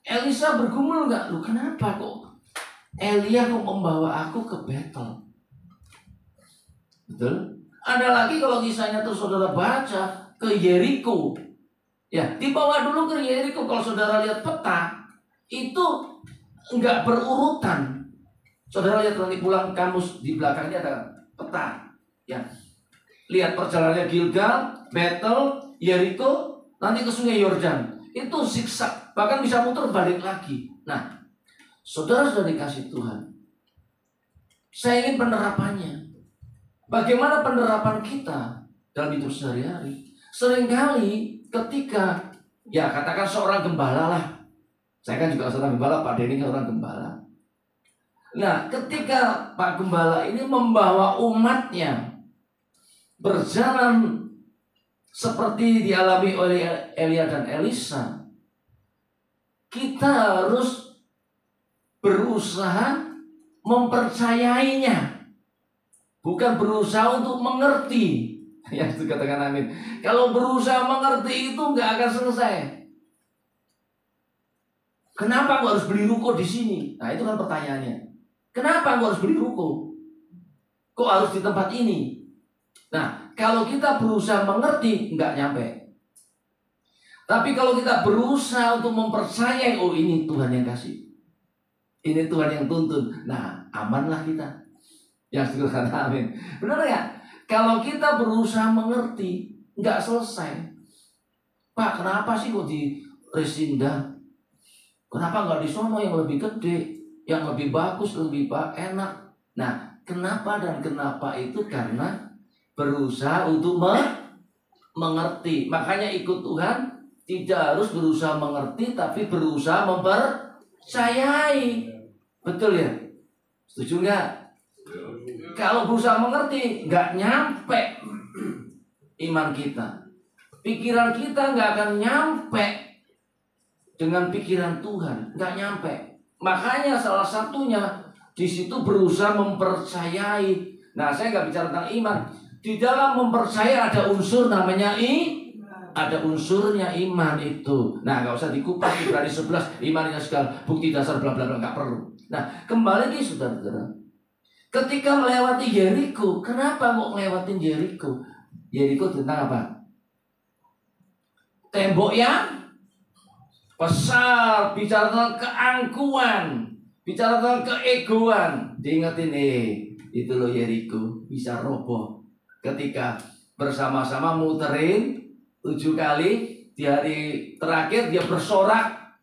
Elisa bergumul nggak? Lu kenapa kok Elia kok membawa aku ke Betel? Betul? Ada lagi kalau kisahnya tuh saudara baca ke Yeriko. Ya, dibawa dulu ke Yeriko. Kalau saudara lihat peta, itu enggak berurutan. Saudara lihat nanti pulang kamus di belakangnya ada peta. Ya, lihat perjalanannya Gilgal, Betel, Yeriko, nanti ke Sungai Yordan. Itu zigzag, bahkan bisa muter balik lagi. Nah, saudara sudah dikasih Tuhan. Saya ingin penerapannya. Bagaimana penerapan kita dalam hidup sehari-hari? Seringkali ketika, ya katakan seorang gembala lah. Saya kan juga seorang gembala, Pak Denny seorang gembala. Nah, ketika Pak Gembala ini membawa umatnya berjalan seperti dialami oleh Elia dan Elisa, kita harus berusaha mempercayainya, bukan berusaha untuk mengerti. Ya, itu katakan amin. Kalau berusaha mengerti itu nggak akan selesai. Kenapa aku harus beli ruko di sini? Nah, itu kan pertanyaannya. Kenapa aku harus beli ruko? Kok harus di tempat ini? Nah, kalau kita berusaha mengerti, nggak nyampe. Tapi kalau kita berusaha untuk mempercayai, oh ini Tuhan yang kasih, ini Tuhan yang tuntun, nah amanlah kita. Yang sederhana, amin. Benar ya? Kalau kita berusaha mengerti, nggak selesai. Pak, kenapa sih kok di Resinda? Kenapa nggak di sono yang lebih gede, yang lebih bagus, lebih enak? Nah, kenapa dan kenapa itu karena berusaha untuk mengerti. Makanya ikut Tuhan tidak harus berusaha mengerti, tapi berusaha mempercayai. Betul ya? Setuju nggak? Kalau berusaha mengerti, nggak nyampe iman kita. Pikiran kita nggak akan nyampe dengan pikiran Tuhan, nggak nyampe. Makanya salah satunya di situ berusaha mempercayai. Nah, saya nggak bicara tentang iman. Di dalam mempercayai ada unsur namanya ada unsurnya iman itu. Nah, nggak usah dikupas Ibrani 11, iman itu segala bukti dasar bla bla bla, nggak perlu. Nah, kembali lagi saudara-saudara. Ketika melewati Yeriko, kenapa kok ngelewatin Yeriko? Yeriko tentang apa? Tembok yang besar, bicara tentang keangkuhan, bicara tentang keegoan. Diingetin itu loh Yeriko bisa roboh ketika bersama-sama muterin 7 kali. Di hari terakhir dia bersorak,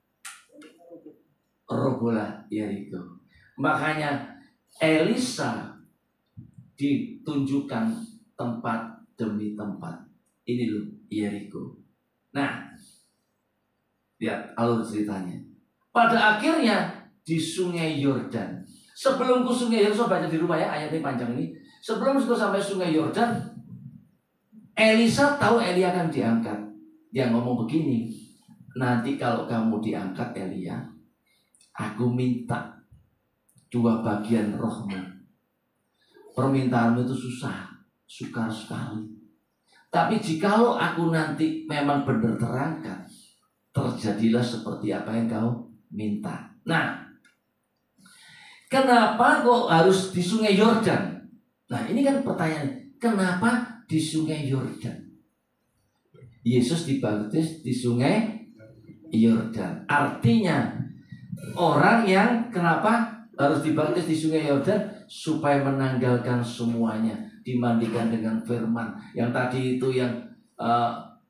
robohlah Yeriko. Makanya Elisa ditunjukkan tempat demi tempat. Ini loh Yeriko. Nah, lihat alur ceritanya. Pada akhirnya di Sungai Yordan. Sebelum ke Sungai Yordan, baca di rumah ya, ayatnya panjang ini. Sebelum sampai Sungai Yordan, Elisa tahu Elia akan diangkat. Dia ngomong begini, nanti kalau kamu diangkat Elia, aku minta 2 bagian rohmu. Permintaanmu itu sukar sekali. Tapi jikalau aku nanti memang benar terangkat, terjadilah seperti apa yang kau minta. Nah, kenapa kok harus di Sungai Yordan? Nah, ini kan pertanyaan. Kenapa di Sungai Yordan? Yesus dibaptis di Sungai Yordan. Artinya orang yang kenapa harus dibaptis di Sungai Yordan? Supaya menanggalkan semuanya, dimandikan dengan firman. Yang tadi itu yang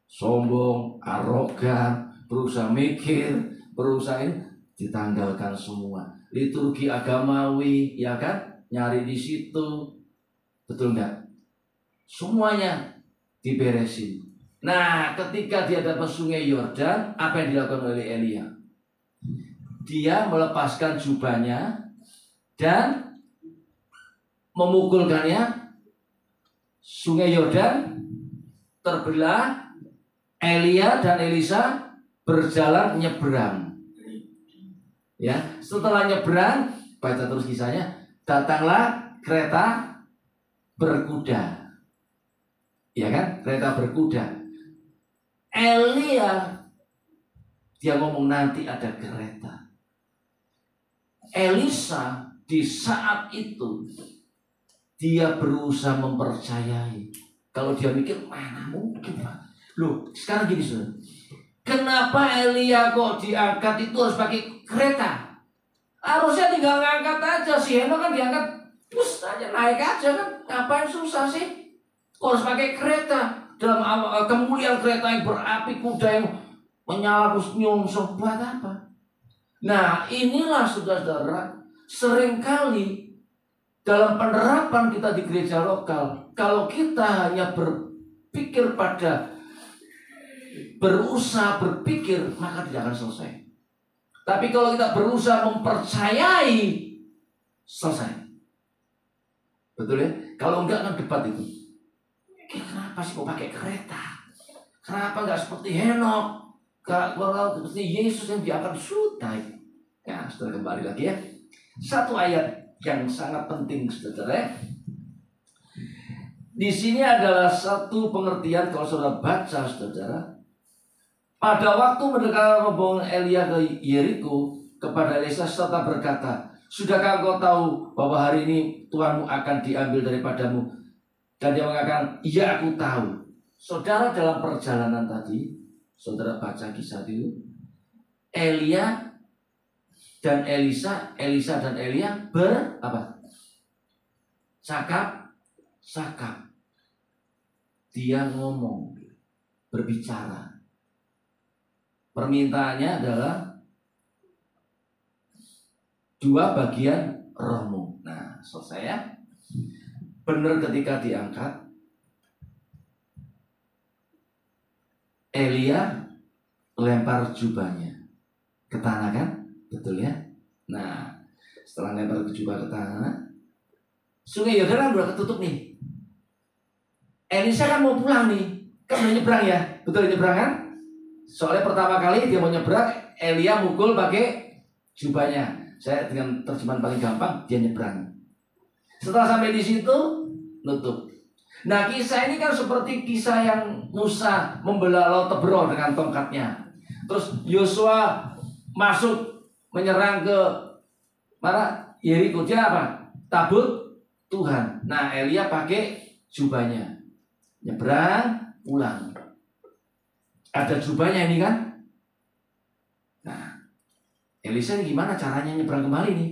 sombong, arogan, berusaha mikir, berusaha ini, ditanggalkan semua. Liturgi agamawi, ya kan? Nyari di situ, betul nggak? Semuanya diberesin. Nah, ketika dia dapat Sungai Yordan, apa yang dilakukan oleh Elia? Dia melepaskan jubahnya dan memukulkannya. Sungai Yordan terbelah. Elia dan Elisa berjalan nyebrang. Ya, setelah nyebrang, baca terus kisahnya, datanglah kereta berkuda. Ya kan? Kereta berkuda. Elia dia ngomong nanti ada kereta. Elisa di saat itu dia berusaha mempercayai. Kalau dia mikir mana mungkin Pak. Loh, sekarang gini saudara. Kenapa Elia kok diangkat itu harus pakai kereta? Harusnya tinggal ngangkat aja. Si Henok kan diangkat Bus aja, naik aja kan. Ngapain susah sih? Kok harus pakai kereta? Dalam kemuliaan kereta yang berapi, kuda yang menyala nyungsep, buat apa? Nah, inilah saudara-saudara, seringkali dalam penerapan kita di gereja lokal, kalau kita hanya berpikir pada berusaha berpikir, maka tidak akan selesai. Tapi kalau kita berusaha mempercayai, selesai. Betul ya? Kalau enggak kan debat itu. Kenapa sih kok pakai kereta? Kenapa enggak seperti Henok? Kalau seperti Yesus yang diangkat sutai. Ya, saudara kembali lagi ya. Satu ayat yang sangat penting, saudara. Di sini adalah satu pengertian kalau saudara baca, saudara. Pada waktu mendekati rombongan Elia ke Yeriko, kepada Elisa serta berkata, sudahkah engkau tahu bahwa hari ini Tuhanmu akan diambil daripadamu? Dan dia mengatakan, iya aku tahu. Saudara, dalam perjalanan tadi, saudara baca kisah itu, Elia dan Elisa dan Elia cakap. Dia ngomong, berbicara. Permintaannya adalah 2 bagian rohmu. Nah, selesai ya. Benar ketika diangkat, Elia lempar jubahnya ke tanah kan? Betul ya? Nah, setelah lempar jubah ke tanah, Sungai Yordan kan udah ketutup nih. Elisa kan mau pulang nih, kan udah nyebrang ya? Betul nyebrang kan? Soalnya pertama kali dia mau nyebrang, Elia mukul pakai jubahnya. Saya dengan terjemahan paling gampang, dia nyebrang. Setelah sampai di situ, nutup. Nah, kisah ini kan seperti kisah yang Musa membelah Laut Tebro dengan tongkatnya. Terus Yosua masuk menyerang ke mana? Yeriko. Dia apa? Tabut Tuhan. Nah, Elia pakai jubahnya, nyebrang, pulang. Ada jubahnya ini kan? Nah, Elisa ini gimana caranya nyebrang kembali nih?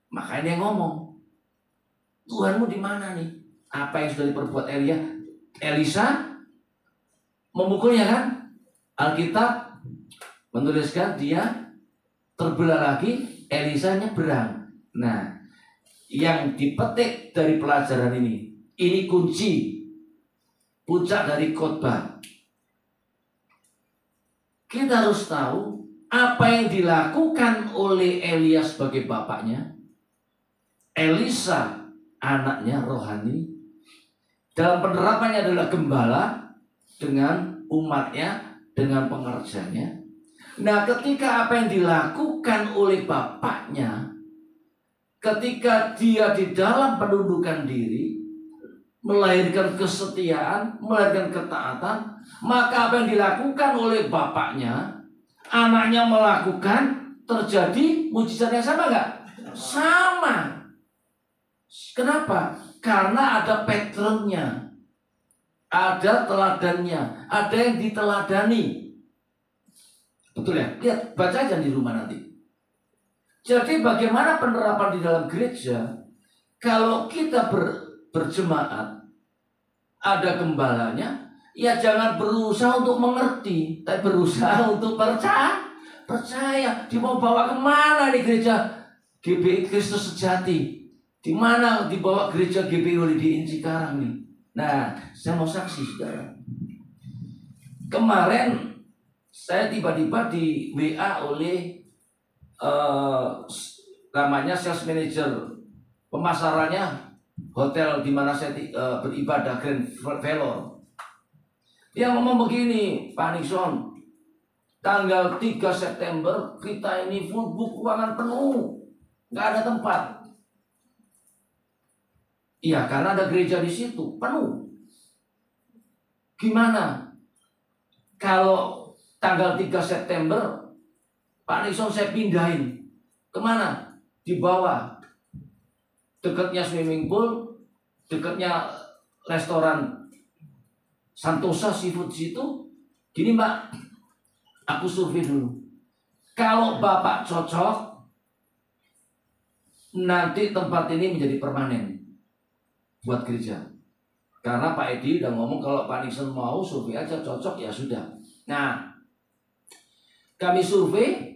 Makanya dia ngomong, Tuhanmu di mana nih? Apa yang sudah diperbuat Elisa memukulnya kan? Alkitab menuliskan dia terbelah lagi, Elisa nyebrang. Nah, yang dipetik dari pelajaran ini kunci puncak dari khotbah. Kita harus tahu apa yang dilakukan oleh Elia sebagai bapaknya, Elisa anaknya rohani, dalam penerapannya adalah gembala dengan umatnya, dengan pengerjanya. Nah, ketika apa yang dilakukan oleh bapaknya, ketika dia di dalam penundukan diri, melahirkan kesetiaan, melahirkan ketaatan, maka apa yang dilakukan oleh bapaknya, anaknya melakukan, terjadi mujizat yang sama nggak? Sama. Kenapa? Karena ada patternnya, ada teladannya, ada yang diteladani. Betul ya? Lihat, baca aja di rumah nanti. Jadi bagaimana penerapan di dalam gereja? Kalau kita berjemaat, ada gembalanya, ya jangan berusaha untuk mengerti, tapi berusaha untuk percaya. Dia mau bawa kemana nih gereja GBI Kristus Sejati? Di mana dibawa gereja GBI oleh di Cikarang nih? Nah, saya mau saksi, saudara. Kemarin saya tiba-tiba di WA oleh namanya sales manager pemasarannya hotel di mana saya beribadah, Grand Valor. Dia ngomong begini, Pak Nixon, tanggal 3 September kita ini full book, ruangan penuh, nggak ada tempat. Iya, karena ada gereja di situ, penuh. Gimana? Kalau tanggal 3 September, Pak Nixon saya pindahin. Kemana? Di bawah. Dekatnya swimming pool, dekatnya restoran Santosa Seafood situ. Gini Mbak, aku survei dulu. Kalau Bapak cocok, nanti tempat ini menjadi permanen buat gereja. Karena Pak Edi udah ngomong kalau Pak Nixon mau survei aja, cocok ya sudah. Nah, kami survei,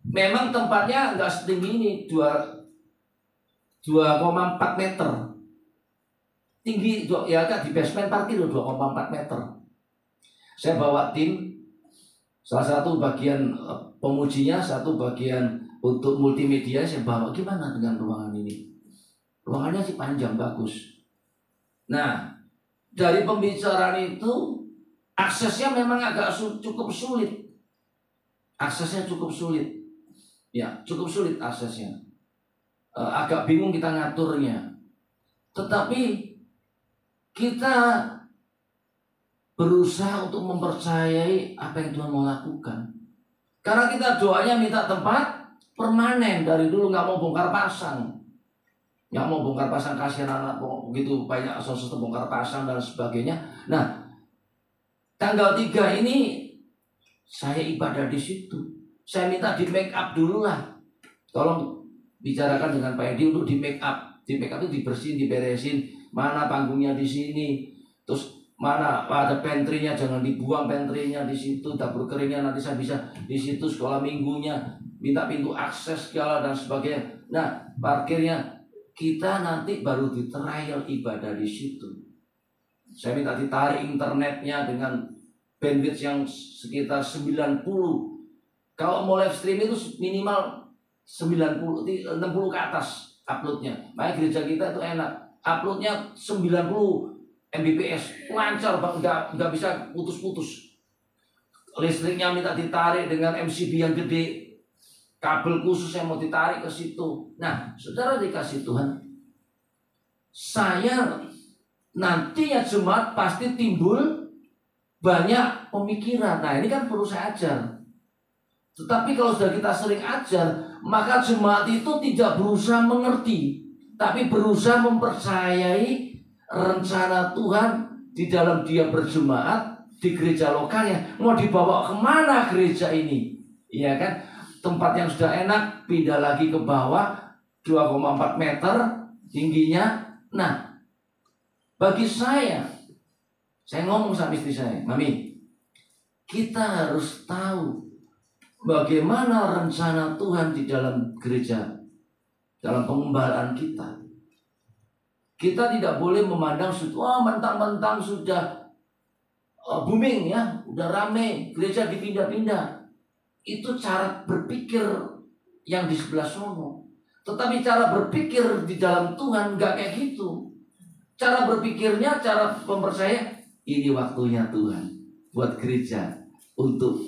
memang tempatnya nggak setinggi ini, 2,4 meter. Tinggi, ya kan di basement parkir 2,4 meter. Saya bawa tim, salah satu bagian pemujinya, satu bagian untuk multimedia, saya bawa. Gimana dengan ruangan ini? Ruangannya sih panjang, bagus. Nah, dari pembicaraan itu, aksesnya memang agak cukup sulit. Aksesnya cukup sulit. Ya, cukup sulit aksesnya. Agak bingung kita ngaturnya. Tetapi kita berusaha untuk mempercayai apa yang Tuhan mau lakukan. Karena kita doanya minta tempat permanen. Dari dulu nggak mau bongkar pasang. Nggak mau bongkar pasang, kasihan anak begitu banyak sosok bongkar pasang dan sebagainya. Nah, tanggal 3 ini saya ibadah di situ. Saya minta di make up dulu lah. Tolong bicarakan dengan Pak Edi untuk di make up. Di make up itu dibersihin, diberesin. Mana panggungnya di sini, terus mana ada pantry-nya, jangan dibuang pantry-nya di situ, dapur keringnya nanti saya bisa di situ, sekolah minggunya, minta pintu akses segala dan sebagainya. Nah, parkirnya kita nanti baru di trial ibadah di situ. Saya minta ditarik internetnya dengan bandwidth yang sekitar 90. Kalau mau live stream itu minimal 60 ke atas uploadnya. Makanya gereja kita itu enak. Uploadnya 90 Mbps, lancar Bang, nggak bisa putus-putus. Listriknya minta ditarik dengan MCB yang gede, kabel khusus yang mau ditarik ke situ. Nah, saudara dikasih Tuhan, saya nantinya jemaat pasti timbul banyak pemikiran. Nah, ini kan perlu saya ajar. Tetapi kalau sudah kita sering ajar, maka jemaat itu tidak berusaha mengerti, tapi berusaha mempercayai rencana Tuhan di dalam dia berjemaat di gereja lokalnya. Mau dibawa kemana gereja ini? Iya kan? Tempat yang sudah enak pindah lagi ke bawah 2,4 meter tingginya. Nah, bagi saya ngomong sama istri saya, Mami, kita harus tahu bagaimana rencana Tuhan di dalam gereja, dalam pengembalaan kita. Kita tidak boleh memandang mentang-mentang sudah booming ya, udah rame, gereja dipindah-pindah. Itu cara berpikir yang di sebelah sono. Tetapi cara berpikir di dalam Tuhan nggak kayak gitu. Cara berpikirnya, cara mempercayai, ini waktunya Tuhan buat gereja untuk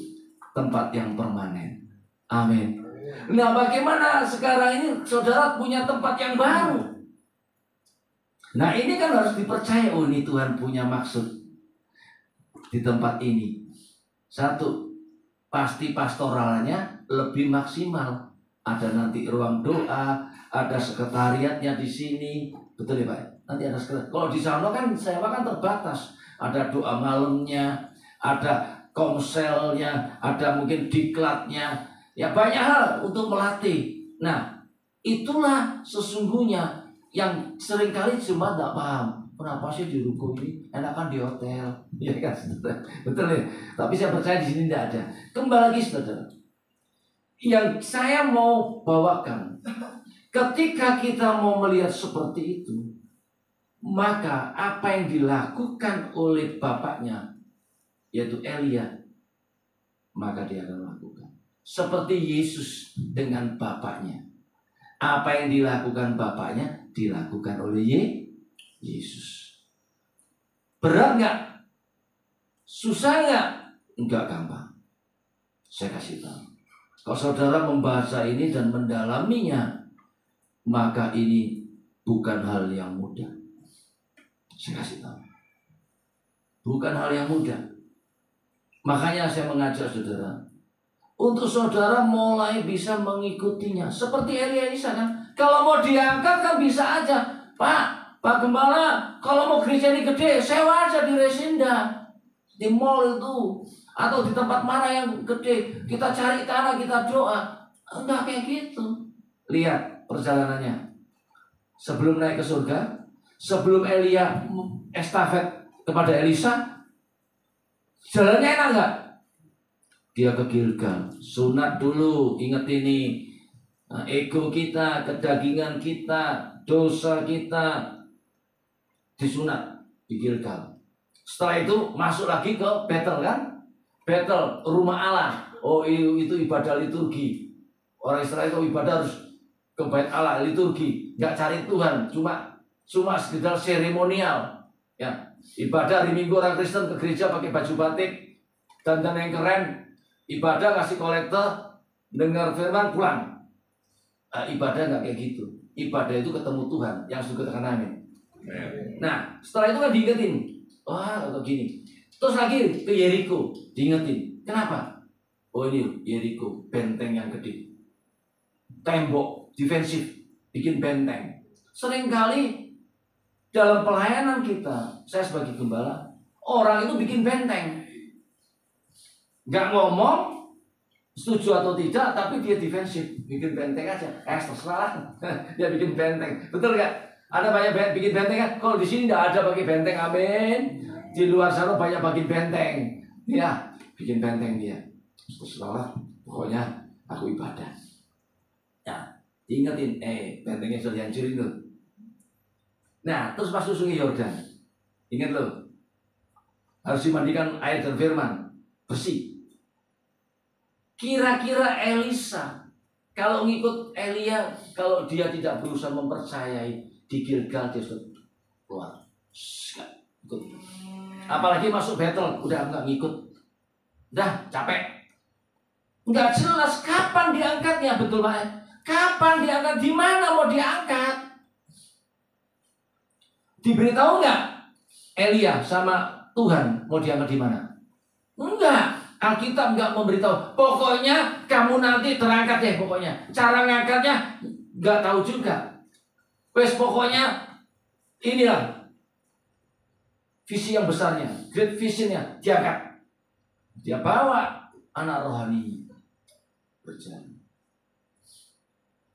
tempat yang permanen. Amin. Nah, bagaimana sekarang ini saudara punya tempat yang baru? Nah, ini kan harus dipercaya. Oh, ini Tuhan punya maksud di tempat ini. Satu, pasti pastoralnya lebih maksimal. Ada nanti ruang doa, ada sekretariatnya di sini. Betul ya Pak? Nanti ada sekretariat. Kalau di sana kan sewa kan terbatas. Ada doa malamnya, ada komselnya, ada mungkin diklatnya, ya banyak hal untuk melatih. Nah, itulah sesungguhnya yang seringkali jemaat tidak paham. Kenapa sih di ruko ini enakan di hotel? Ya kan, betul ya. Tapi saya percaya di sini tidak ada. Kembali lagi saudara, yang saya mau bawakan, ketika kita mau melihat seperti itu, maka apa yang dilakukan oleh bapaknya, yaitu Elia, maka dia akan melakukan seperti Yesus dengan bapaknya. Apa yang dilakukan bapaknya dilakukan oleh Yesus. Berat nggak? Susah nggak? Enggak gampang. Saya kasih tahu. Kalau saudara membaca ini dan mendalaminya, maka ini bukan hal yang mudah. Saya kasih tahu. Bukan hal yang mudah. Makanya saya mengajak saudara, untuk saudara mulai bisa mengikutinya. Seperti Elisa kan, kalau mau diangkat kan bisa aja. Pak Gembala, kalau mau gereja ini gede, sewa aja di Resinda, di mall itu, atau di tempat mana yang gede. Kita cari tanah, kita doa. Enggak kayak gitu. Lihat, perjalanannya? Sebelum naik ke surga, sebelum Elia estafet kepada Elisa, jalannya enak nggak? Dia ke Gilgal, sunat dulu. Ingat ini, ego kita, kedagingan kita, dosa kita disunat di Gilgal. Setelah itu masuk lagi ke Betel kan? Betel, rumah Allah. Oh itu ibadah liturgi. Orang Israel itu ibadah harus ke bait Allah, liturgi. Nggak cari Tuhan, cuma sekedar seremonial. Ya, ibadah hari Minggu orang Kristen ke gereja pakai baju batik, dandan yang keren, ibadah kasih kolektor, dengar firman pulang. Ibadah nggak kayak gitu. Ibadah itu ketemu Tuhan yang suka tekan amin. Nah, setelah itu kan diingetin, wah atau gini. Terus lagi ke Yeriko, diingetin. Kenapa? Oh ini Yeriko, benteng yang gede, tembok defensif, bikin benteng. Seringkali dalam pelayanan kita, saya sebagai gembala, orang itu bikin benteng, nggak ngomong setuju atau tidak, tapi dia defensif, bikin benteng aja. Terserah dia bikin benteng, betul nggak? Ada banyak bikin benteng kan? Kalau di sini nggak ada pakai benteng, amin. Di luar sana banyak bikin benteng, ya bikin benteng dia. Terserah, pokoknya aku ibadah. Ya, ingetin, bentengnya sudah dihancurin tuh. Nah, terus masuk sungai Yordan. Ingat loh, harus dimandikan air dan firman, bersih. Kira-kira Elisa, kalau ngikut Elia, kalau dia tidak berusaha mempercayai di Gilgal, dia sudah keluar. Ikut. Apalagi masuk Betel, udah enggak ngikut. Udah capek. Enggak jelas kapan diangkatnya, betul Pak? Kapan diangkat, di mana mau diangkat? Diberitahu nggak Elia sama Tuhan mau diangkat di mana? Enggak. Alkitab nggak memberitahu. Pokoknya kamu nanti terangkat deh. Pokoknya cara ngangkatnya nggak tahu juga. Wes pokoknya inilah visi yang besarnya, great visionnya diangkat. Dia bawa anak rohani berjalan.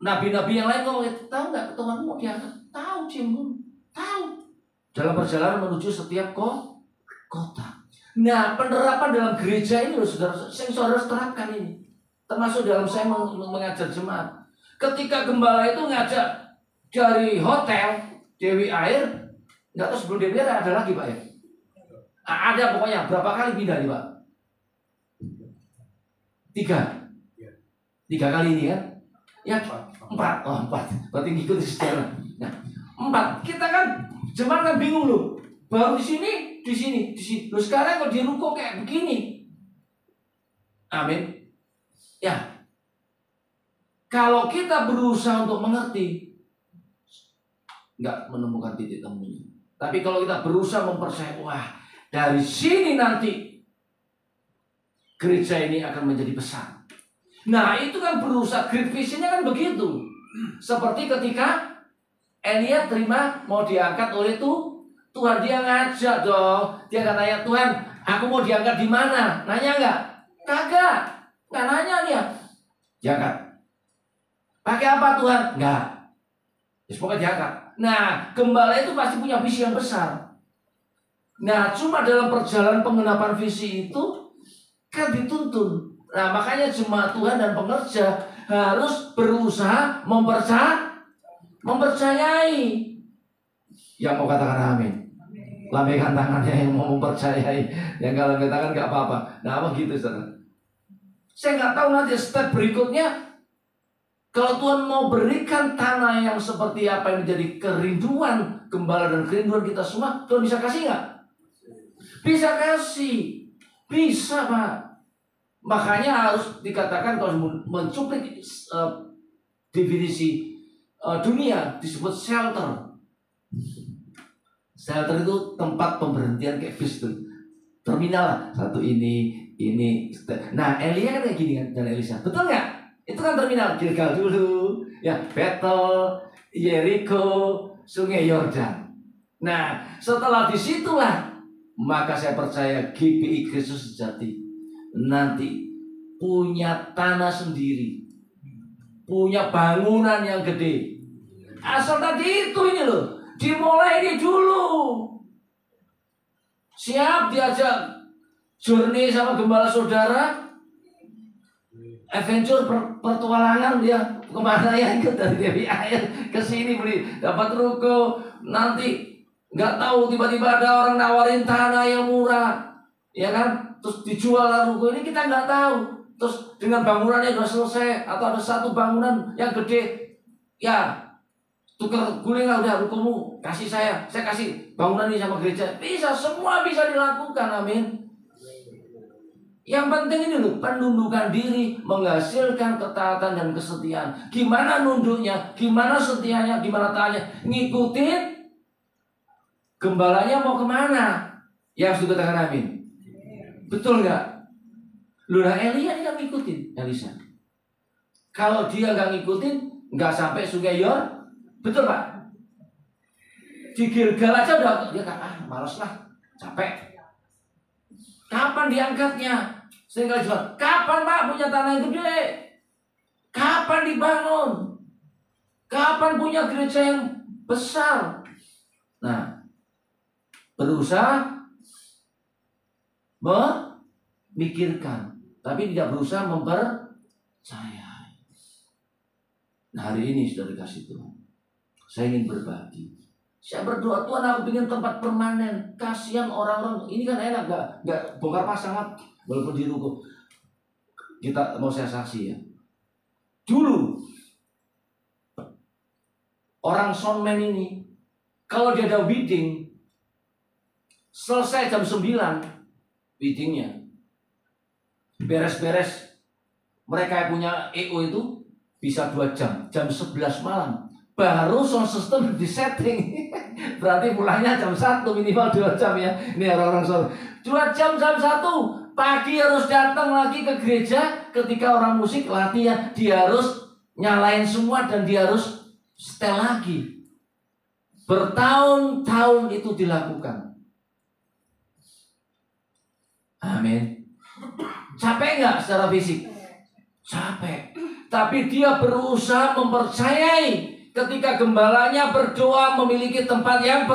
Nabi-nabi yang lain ngomong, tahu nggak Tuhan mau diangkat? Tahu cium, tahu. Dalam perjalanan menuju setiap kota. Nah, penerapan dalam gereja ini loh saudara, saudara terapkan ini. Termasuk dalam saya mengajar jemaat. Ketika gembala itu ngajak dari hotel Dewi Air, nggak tahu sebelum Dewi Air ada lagi Pak ya? Ada pokoknya, berapa kali pindah nih Pak? 3 kali ini kan? Ya 4. Oh 4, berarti ngikutin sejarah. Nah 4, kita kan jemaat kan bingung loh. Baru di sini. Loh sekarang kalau di ruko kayak begini. Amin. Ya. Kalau kita berusaha untuk mengerti, nggak menemukan titik temunya. Tapi kalau kita berusaha mempercayai, wah dari sini nanti gereja ini akan menjadi besar. Nah itu kan berusaha, great visionnya kan begitu. Seperti ketika Elia terima mau diangkat oleh Tuhan, dia ngajak dong. Dia akan nanya, Tuhan, aku mau diangkat di mana? Nanya nggak? Kagak, nggak nanya dia. Diangkat. Pakai apa Tuhan? Nggak. Pokoknya diangkat. Nah, gembala itu pasti punya visi yang besar. Nah, cuma dalam perjalanan penggenapan visi itu kan dituntun. Nah, makanya jemaat Tuhan dan pengerja harus berusaha mempercayai. Yang mau katakan amin. Lambaikan tangannya yang mau mempercayai. Yang kalau lambaikan tangan gak apa-apa. Nah apa gitu saudara. Saya gak tahu nanti step berikutnya. Kalau Tuhan mau berikan tanah yang seperti apa yang menjadi kerinduan gembala dan kerinduan kita semua, Tuhan bisa kasih gak? Bisa kasih. Bisa Pak. Makanya harus dikatakan kalau mencuplik definisi dunia disebut shelter. Shelter itu tempat pemberhentian kayak bis tuh. Terminal lah. Satu ini. Nah Elia kan kayak gini kan. Dan Elisa. Betul gak? Itu kan terminal. Gilgal dulu. Ya Betel, Yeriko, Sungai Yordan. Nah setelah disitulah, maka saya percaya GPI Kristus Sejati nanti punya tanah sendiri. punya bangunan yang gede. Asal tadi itu ini loh, dimulai ini dulu. Siap diajak journey sama gembala saudara, adventure pertualangan dia kemana ya, ikut dari DBI ke sini beli dapat ruko, nanti nggak tahu tiba-tiba ada orang nawarin tanah yang murah, ya kan, terus dijual ruko ini kita nggak tahu, terus dengan bangunannya udah selesai atau ada satu bangunan yang gede, ya tukar guling lah, udah rukumu kasih saya kasih bangunan ini sama gereja, bisa, semua bisa dilakukan, amin. Yang penting ini loh, penundukan diri menghasilkan ketaatan dan kesetiaan. Gimana nunduknya, gimana setianya, gimana taatnya, ngikutin gembalanya mau kemana, yang harus dikatakan amin. Betul nggak? Loh, Elia dia ngikutin Elisa. Kalau dia nggak ngikutin, nggak sampai sungai Yor. Betul Pak? Di Gilgal aja udah dia kata, malas lah, capek. Kapan diangkatnya? Sehingga juga, kapan Pak punya tanah yang gede? Kapan dibangun? Kapan punya gereja yang besar? Nah, berusaha memikirkan, tapi tidak berusaha mempercayai. Nah, hari ini sudah dikasih Tuhan, saya ingin berbagi. Saya berdoa, Tuhan aku ingin tempat permanen. Kasihan orang-orang, ini kan enak gak bongkar pasang, walaupun di ruko. Kita mau saya saksi ya. Dulu orang soundman ini, kalau dia ada bidding, selesai jam 9 biddingnya, beres-beres, mereka yang punya EO itu bisa 2 jam, jam 11 malam baru sound system disetting. Berarti pulangnya jam 1, minimal 2 jam ya. Ini orang-orang sound 2 jam, jam 1 pagi harus datang lagi ke gereja. Ketika orang musik latihan, dia harus nyalain semua dan dia harus setel lagi. Bertahun-tahun itu dilakukan. Amin. Capek nggak secara fisik? Capek. Tapi dia berusaha mempercayai ketika gembalanya berdoa memiliki tempat yang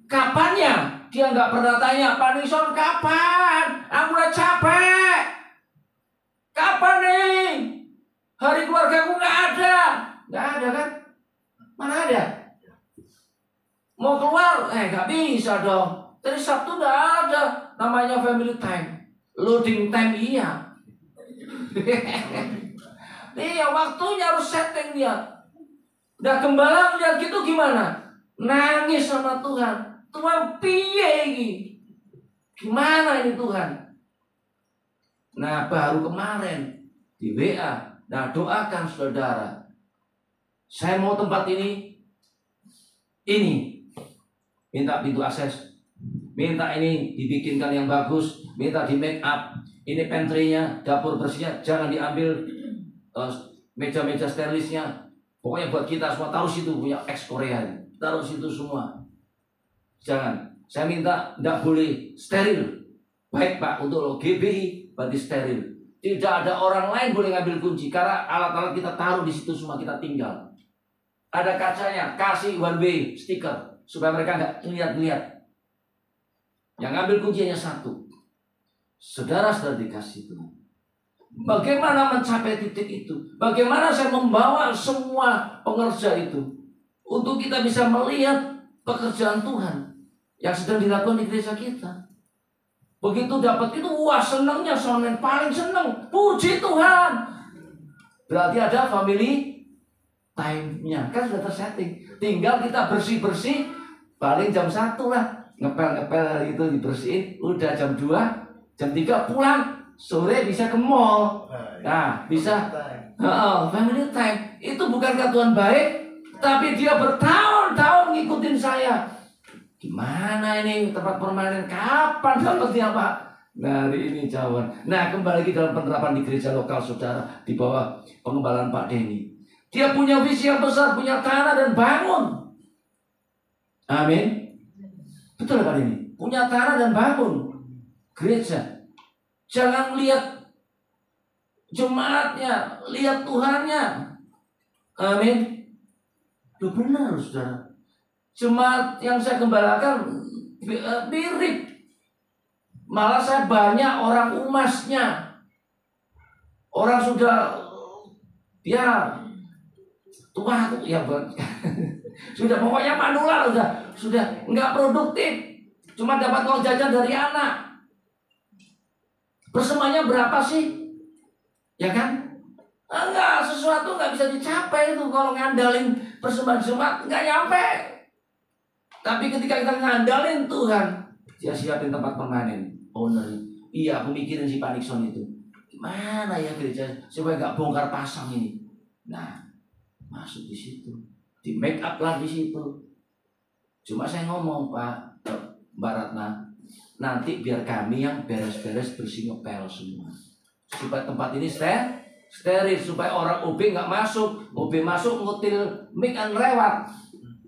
kapannya? Dia nggak pernah tanya, Pak Nison kapan? Aku udah capek. Kapan nih? Hari keluargaku nggak ada. Nggak ada kan? Mana ada? Mau keluar? Nggak bisa dong. Tadi Sabtu nggak ada. Namanya family time. Loading time iya. Iya, waktunya harus setting dia. Nah, gembala lihat gitu gimana? Nangis sama Tuhan. Tuhan piye ini? Gimana ini Tuhan? Nah, baru kemarin di WA. Nah, doakan saudara. Saya mau tempat ini. Minta pintu akses. Minta ini dibikinkan yang bagus. Minta di make up. Ini pantry-nya, dapur bersihnya, jangan diambil meja-meja sterilisnya. Pokoknya buat kita semua, taruh situ, punya ex Korea, taruh situ semua. Jangan, saya minta tidak boleh steril. Baik Pak, untuk GBI berarti steril. Tidak ada orang lain boleh ngambil kunci, karena alat-alat kita taruh di situ semua, kita tinggal. Ada kacanya, kasih one way stiker supaya mereka nggak lihat-lihat. Yang ngambil kunci hanya satu. Saudara sudah dikasih Tuhan. Bagaimana mencapai titik itu? Bagaimana saya membawa semua pengerja itu untuk kita bisa melihat pekerjaan Tuhan yang sedang dilakukan di gereja kita. Begitu dapat itu, wah senangnya, soalnya paling senang. Puji Tuhan. Berarti ada family time-nya. Kan sudah tersetting. Tinggal kita bersih-bersih. Paling jam 1 lah. Ngepel-ngepel itu dibersihin. Udah jam 2. Jam 3 pulang, sore bisa ke mall. Nah, bisa family time. Itu bukankah Tuhan baik? Tapi dia bertahun-tahun ngikutin saya. Gimana ini tempat permanen? Kapan dapatnya Pak? Nah, hari ini jawaban. Nah, kembali lagi dalam penerapan di gereja lokal saudara, di bawah pengembalaan Pak Denny. Dia punya visi yang besar, punya tanah dan bangun. Amin. Betul Pak Denny? Punya tanah dan bangun gereja. Jangan lihat jemaatnya, lihat Tuhannya. Amin. Itu benar, saudara. Jemaat yang saya gembalakan mirip. Malah saya banyak orang umasnya. Orang sudah ya tua tuh ya sudah pokoknya manula sudah nggak produktif, cuma dapat uang jajan dari anak. Persembahannya berapa sih? Ya kan? Enggak, sesuatu nggak bisa dicapai itu kalau ngandalin persembahan jemaat nggak nyampe. Tapi ketika kita ngandalin Tuhan, dia siapin tempat permanen, owner. Iya, aku mikirin si Pak Nixon itu. Mana ya gereja supaya nggak bongkar pasang ini. Nah, masuk di situ, di make up lah di situ. Cuma saya ngomong Pak Mbak Ratna, nanti biar kami yang beres-beres bersih ngepel semua, supaya tempat ini steril, supaya orang OB nggak masuk. OB masuk ngutil mic kan lewat,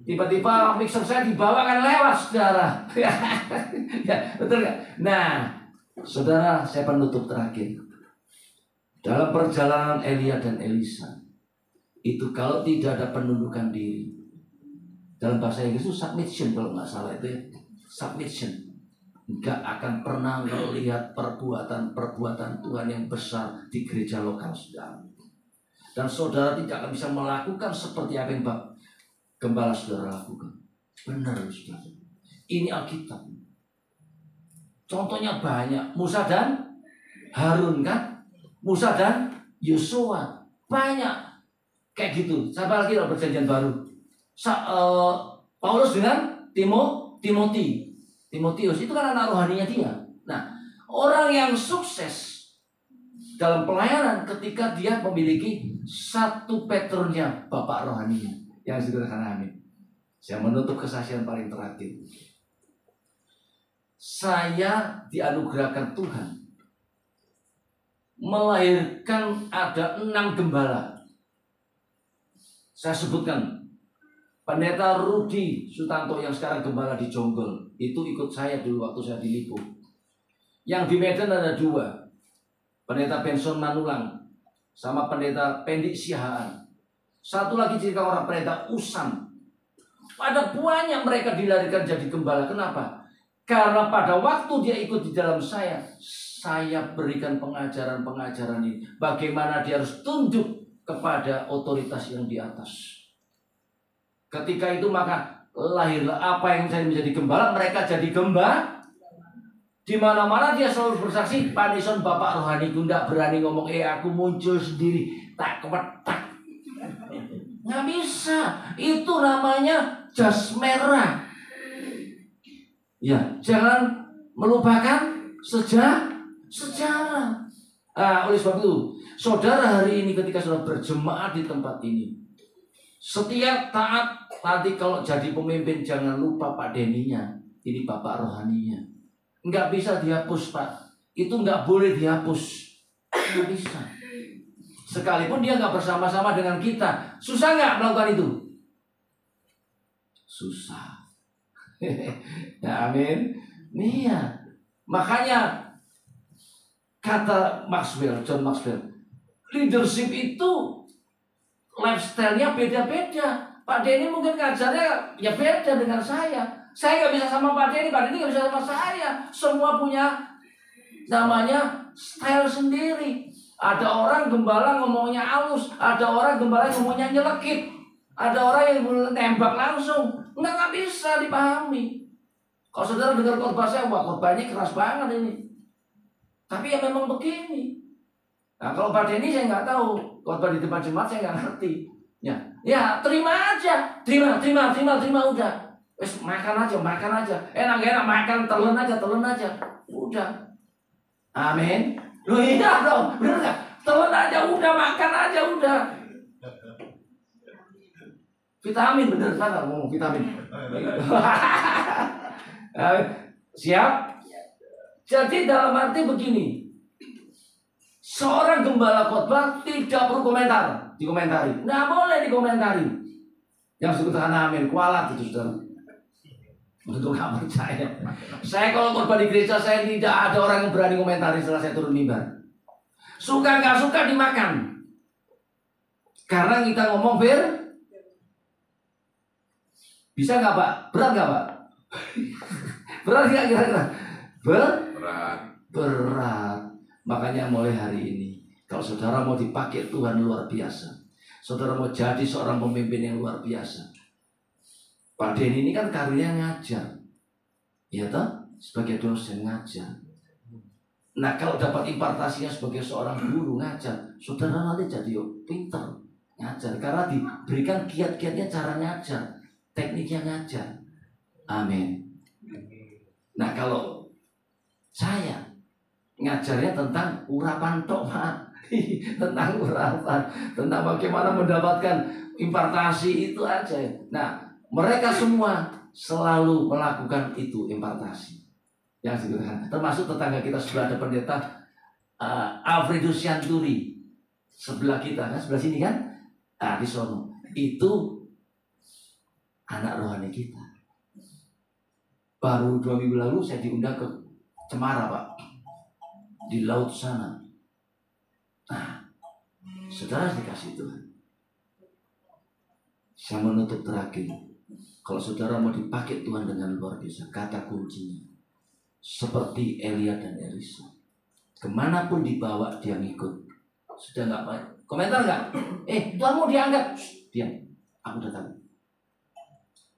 tiba-tiba mixer saya dibawa kan lewat, saudara. Ya, betul nggak? Nah, saudara, saya penutup terakhir. Dalam perjalanan Elia dan Elisa, itu kalau tidak ada penundukan diri, dalam bahasa Inggris itu submission kalau nggak salah itu ya, submission, nggak akan pernah melihat perbuatan Tuhan yang besar di gereja lokal saudara. Dan saudara tidak akan bisa melakukan seperti apa yang gembala saudara lakukan. Benar saudara. Ini Alkitab. Contohnya banyak. Musa dan Harun kan? Musa dan Yosua, banyak kayak gitu. Siapa lagi dalam perjanjian baru? Paulus dengan Timotius itu kan anak rohaninya dia. Nah, orang yang sukses dalam pelayanan ketika dia memiliki satu patternnya bapak rohaninya. Yang sederhana, amin. Saya menutup kesaksian paling terakhir. Saya dianugerahkan Tuhan melahirkan ada 6 gembala. Saya sebutkan Pendeta Rudi Sutanto yang sekarang gembala di Jonggol, itu ikut saya dulu waktu saya di Lipo. Yang di Medan ada 2, Pendeta Benson Manulang sama Pendeta Pendik Sihaan. Satu lagi cerita orang Pendeta Usam. Ada banyak mereka dilahirkan jadi gembala. Kenapa? Karena pada waktu dia ikut di dalam saya berikan pengajaran-pengajaran ini. Bagaimana dia harus tunduk kepada otoritas yang di atas. Ketika itu maka lahirlah apa yang saya menjadi gembala, mereka jadi gembala. Di mana-mana dia selalu bersaksi, Pak Nixon bapak rohani, tidak berani ngomong, aku muncul sendiri, tak kepetak. Nggak bisa. Itu namanya jas merah. Ya, jangan melupakan sejarah. Oleh sebab itu, saudara hari ini ketika sudah berjemaat di tempat ini, setiap taat nanti kalau jadi pemimpin jangan lupa Pak Deninya, ini bapak rohaninya. Nggak bisa dihapus Pak, itu nggak boleh dihapus, nggak bisa. Sekalipun dia nggak bersama-sama dengan kita, susah nggak melakukan itu? Susah. Ya, amin. Iya, makanya kata John Maxwell, leadership itu lifestyle-nya beda-beda. Pak Denny mungkin ngajarnya ya beda dengan saya. Saya nggak bisa sama Pak Denny nggak bisa sama saya. Semua punya namanya style sendiri. Ada orang gembala ngomongnya halus, ada orang gembala ngomongnya nyelekit, ada orang yang tembak langsung. Nggak bisa dipahami. Kalau saudara dengar khotbah saya, wah khotbahnya keras banget ini. Tapi ya memang begini. Nah kalau Pak Denny saya nggak tahu, khotbah di depan jemaat saya nggak ngerti. Ya terima aja, terima udah. Wes makan aja. Enak makan, telan aja. Udah. Amin. Loh iya dong, bener nggak? Telan aja udah, makan aja udah. Vitamin bener kan ngomong vitamin. Siap? Jadi dalam arti begini, seorang gembala khotbah tidak perlu dikomentari. Nggak boleh dikomentari. Yang sebutkan amin, kualat itu saudara. Untuk nggak percaya. Saya kalau khotbah di gereja saya tidak ada orang yang berani komentari setelah saya turun mimbar. Suka nggak suka dimakan. Karena kita ngomong bisa nggak Pak? Berat nggak Pak? Berat nggak kira-kira? Berat. Makanya mulai hari ini, kalau saudara mau dipakai Tuhan luar biasa, saudara mau jadi seorang pemimpin yang luar biasa. Pak Denny ini kan karirnya ngajar, ya toh, sebagai dosen ngajar. Nah kalau dapat impartasinya sebagai seorang guru ngajar, saudara nanti jadi pintar ngajar, karena diberikan kiat-kiatnya cara ngajar, tekniknya ngajar. Amin. Nah kalau saya ngajarnya tentang urapan tok Pak. Tentang urapan, tentang bagaimana mendapatkan impartasi itu aja. Nah mereka semua selalu melakukan itu impartasi. Yang sederhana, termasuk tetangga kita sebelah, ada pendeta Alfredus Sianturi sebelah kita kan, sebelah sini kan, di sono itu anak rohani kita. Baru 2 minggu lalu saya diundang ke Cemara Pak, di laut sana. Nah saudara dikasih Tuhan, saya menutup terakhir. Kalau saudara mau dipakai Tuhan dengan luar biasa, kata kuncinya seperti Elia dan Elisa, kemanapun dibawa dia ngikut. Sudah nggak apa? Komentar nggak? Tuhan mau diangkat, diam. Aku udah tahu.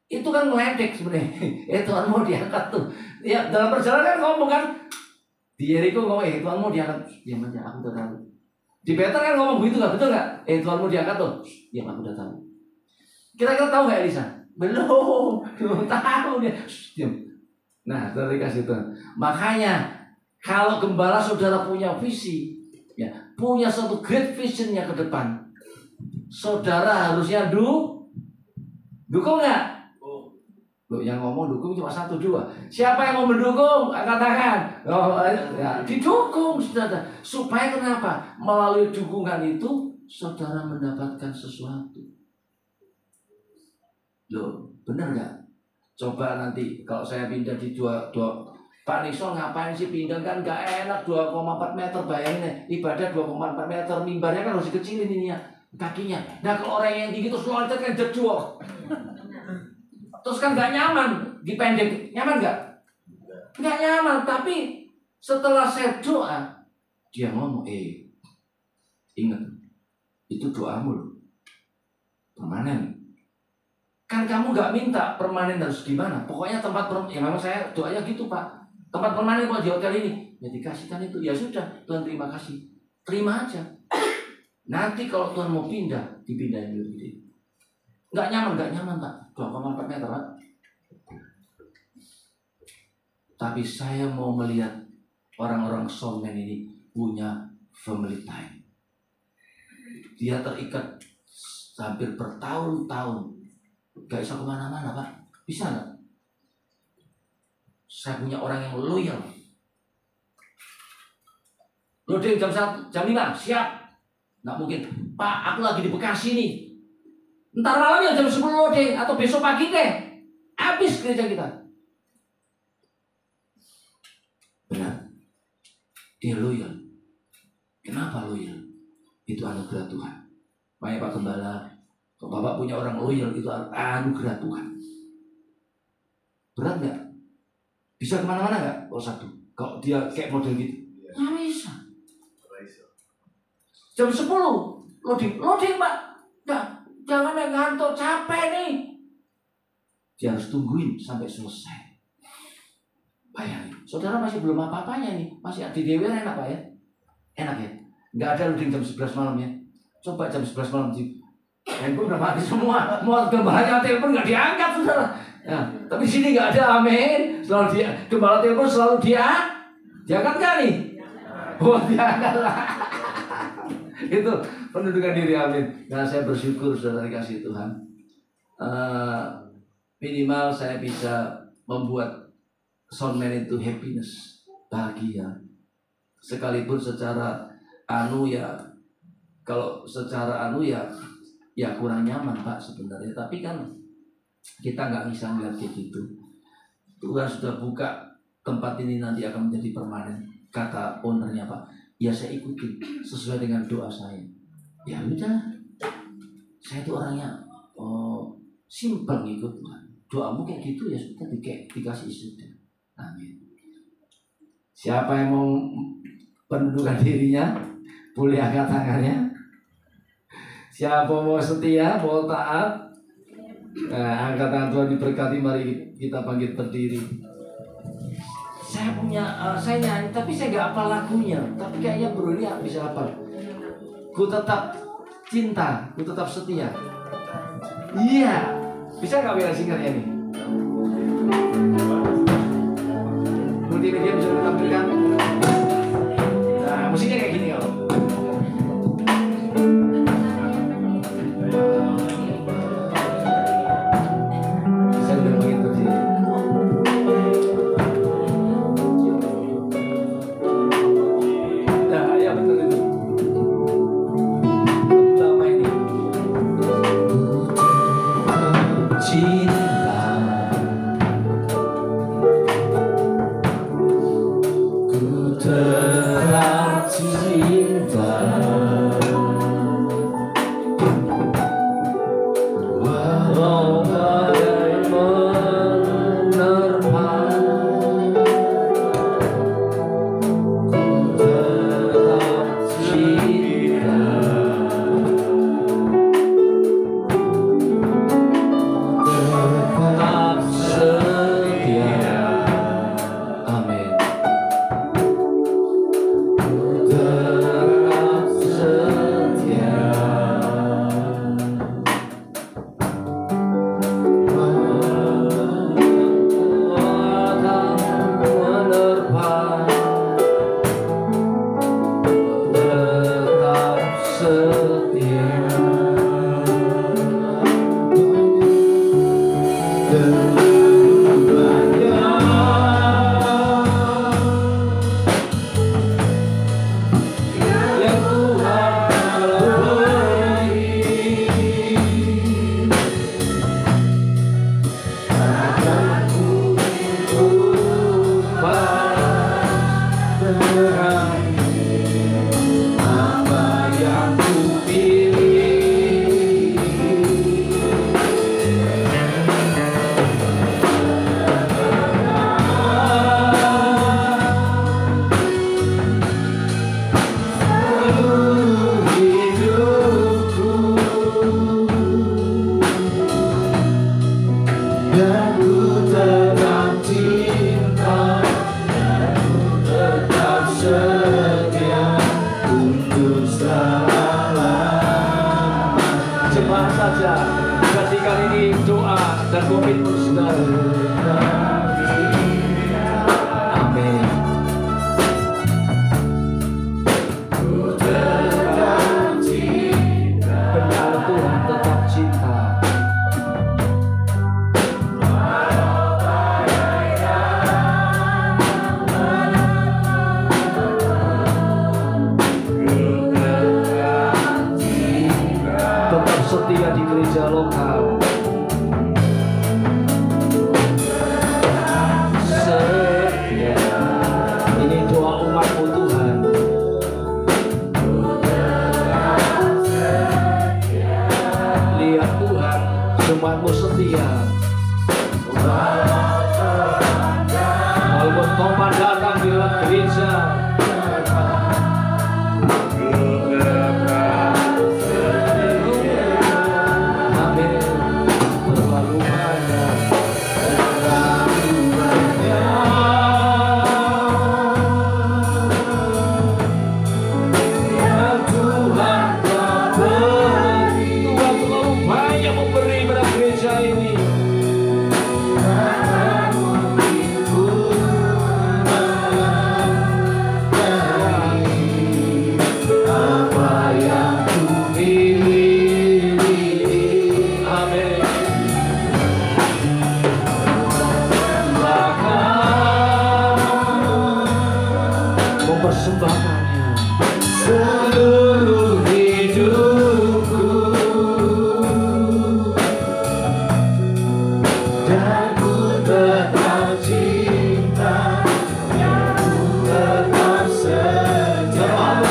Itu kan meledek sebenarnya. Tuhan mau diangkat tuh. Ya dalam perjalanan ngomong kan. Di Yeriko ngomong, Tuhan mau diangkat, diam aja. Aku udah tahu. Di Peter kan ngomong begitu nggak? Betul nggak? Tuhan mau diangkat tuh, diam. Aku udah tahu. Kira-kira tahu nggak Elisa? Belum tahu dia. Diam. Nah, saudara dikasih Tuhan. Makanya kalau gembala saudara punya visi, ya, punya satu great visionnya ke depan, saudara harusnya dukung nggak? Loh, yang ngomong dukung cuma 1, 2. Siapa yang mau mendukung? Katakan. Ya, didukung saudara. Supaya kenapa? Melalui dukungan itu saudara mendapatkan sesuatu. Loh, benar nggak? Coba nanti kalau saya pindah di 2 Pak Nixon ngapain sih pindah, kan gak enak 2,4 meter, bayangin ibadah 2,4 meter, mimbarnya kan harus kecilin ini ya kakinya. Nah kalau orang yang tinggi terus loncat kan jedok, terus kan gak nyaman, dipendek, nyaman gak? Gak nyaman. Tapi setelah saya doa, dia ngomong, ingat itu doamu loh, permanen. Kan kamu gak minta permanen harus gimana. Pokoknya tempat ya memang saya doanya gitu Pak. Tempat permanen kalau di hotel ini, ya dikasihkan itu. Ya sudah, Tuhan terima kasih. Terima aja. Nanti kalau Tuhan mau pindah, dipindahin dulu gitu. Gak nyaman Pak. 2,4 meter Pak. Tapi saya mau melihat orang-orang soulman ini punya family time. Dia terikat hampir bertahun-tahun. Gak bisa kemana-mana Pak. Bisa gak? Saya punya orang yang loyal. Loading jam 5, siap. Gak mungkin, Pak aku lagi di Bekasi nih, ntar malamnya jam 10 loading, atau besok pagi deh, habis gereja kita. Benar. Dia loyal. Kenapa loyal? Itu anugerah Tuhan. Makanya Pak Gembala, kalau Bapak punya orang loyal, itu anugerah Tuhan. Berat gak? Bisa kemana-mana gak? Oh 1. Kalau dia kayak model gitu, nggak bisa. Jam 10 loading Pak. Jangan ngantuk, capek nih. Dia harus tungguin sampai selesai. Bayangin, saudara masih belum apa-apanya nih, masih di DW enak Pak ya? Enak ya? Nggak ada loading jam 11 malam ya? Coba jam 11 malam handphone udah mati semua, mau gembalanya telepon nggak diangkat saudara. Ya, tapi sini nggak ada, amin. Selalu dia gembala telepon selalu diangkat kan nih? Oh diangkat lah. Itu penundukan diri, amin. Nah saya bersyukur saudara dikasih Tuhan. Minimal saya bisa membuat soundman itu happiness, bahagia. Sekalipun secara kalau secara ya kurang nyaman Pak sebenarnya. Tapi kan kita nggak bisa melihat kayak gitu. Tuhan sudah buka tempat ini, nanti akan menjadi permanen. Kata ownernya Pak, ya saya ikuti sesuai dengan doa saya. Ya udah, saya itu orangnya simpel ngikut Tuhan. Doamu kayak gitu ya sudah, dikasih sudah. Amin. Siapa yang mau pendudukan dirinya, boleh angkat tangannya. Siapa mau setia, mau taat, angkat tangan. Tuhan diberkati. Mari kita bangkit berdiri. Saya nyanyi, tapi saya nggak hafal lagunya. Tapi kayaknya bro ini bisa hafal. Ku tetap cinta, ku tetap setia. Iya, bisa nggak biar singkatnya nih? Multimedia bisa ditampilkan. Nah, musiknya kayak gini kalau. Bisa udah begitu sih. Nah, ya betul itu. Lama ini. Cinta, ku tetap cinta, walau badai menerpa, ku tetap cinta, tetap setia. Amin. Tetap setia, akan menerpa, tetap setia. Yang Tuhan beri, akan ku berani apa yang ku pilih. Seluruh hidupku, dan ku tetap cinta, tetap setia untuk selama. Cepat saja, jadikan ini doa dan komitmen saudara. Amin. Ku tetap cinta, benar Tuhan tetap cinta. Tetap setia di gereja lokal. Setia. Ini doa umatmu Tuhan. Lihat Tuhan, umatmu setia. Walaupun topan datang di dalam gereja, amin. Terlalu banyak, terlalu banyak yang Tuhan telah beri. Tuhan terlalu banyak memberi pada gereja ini. Apa yang ku pilih, amin. Bahkan mempersembahkannya seluruh hidupku, dan ku tetap cinta, ku tetap setia.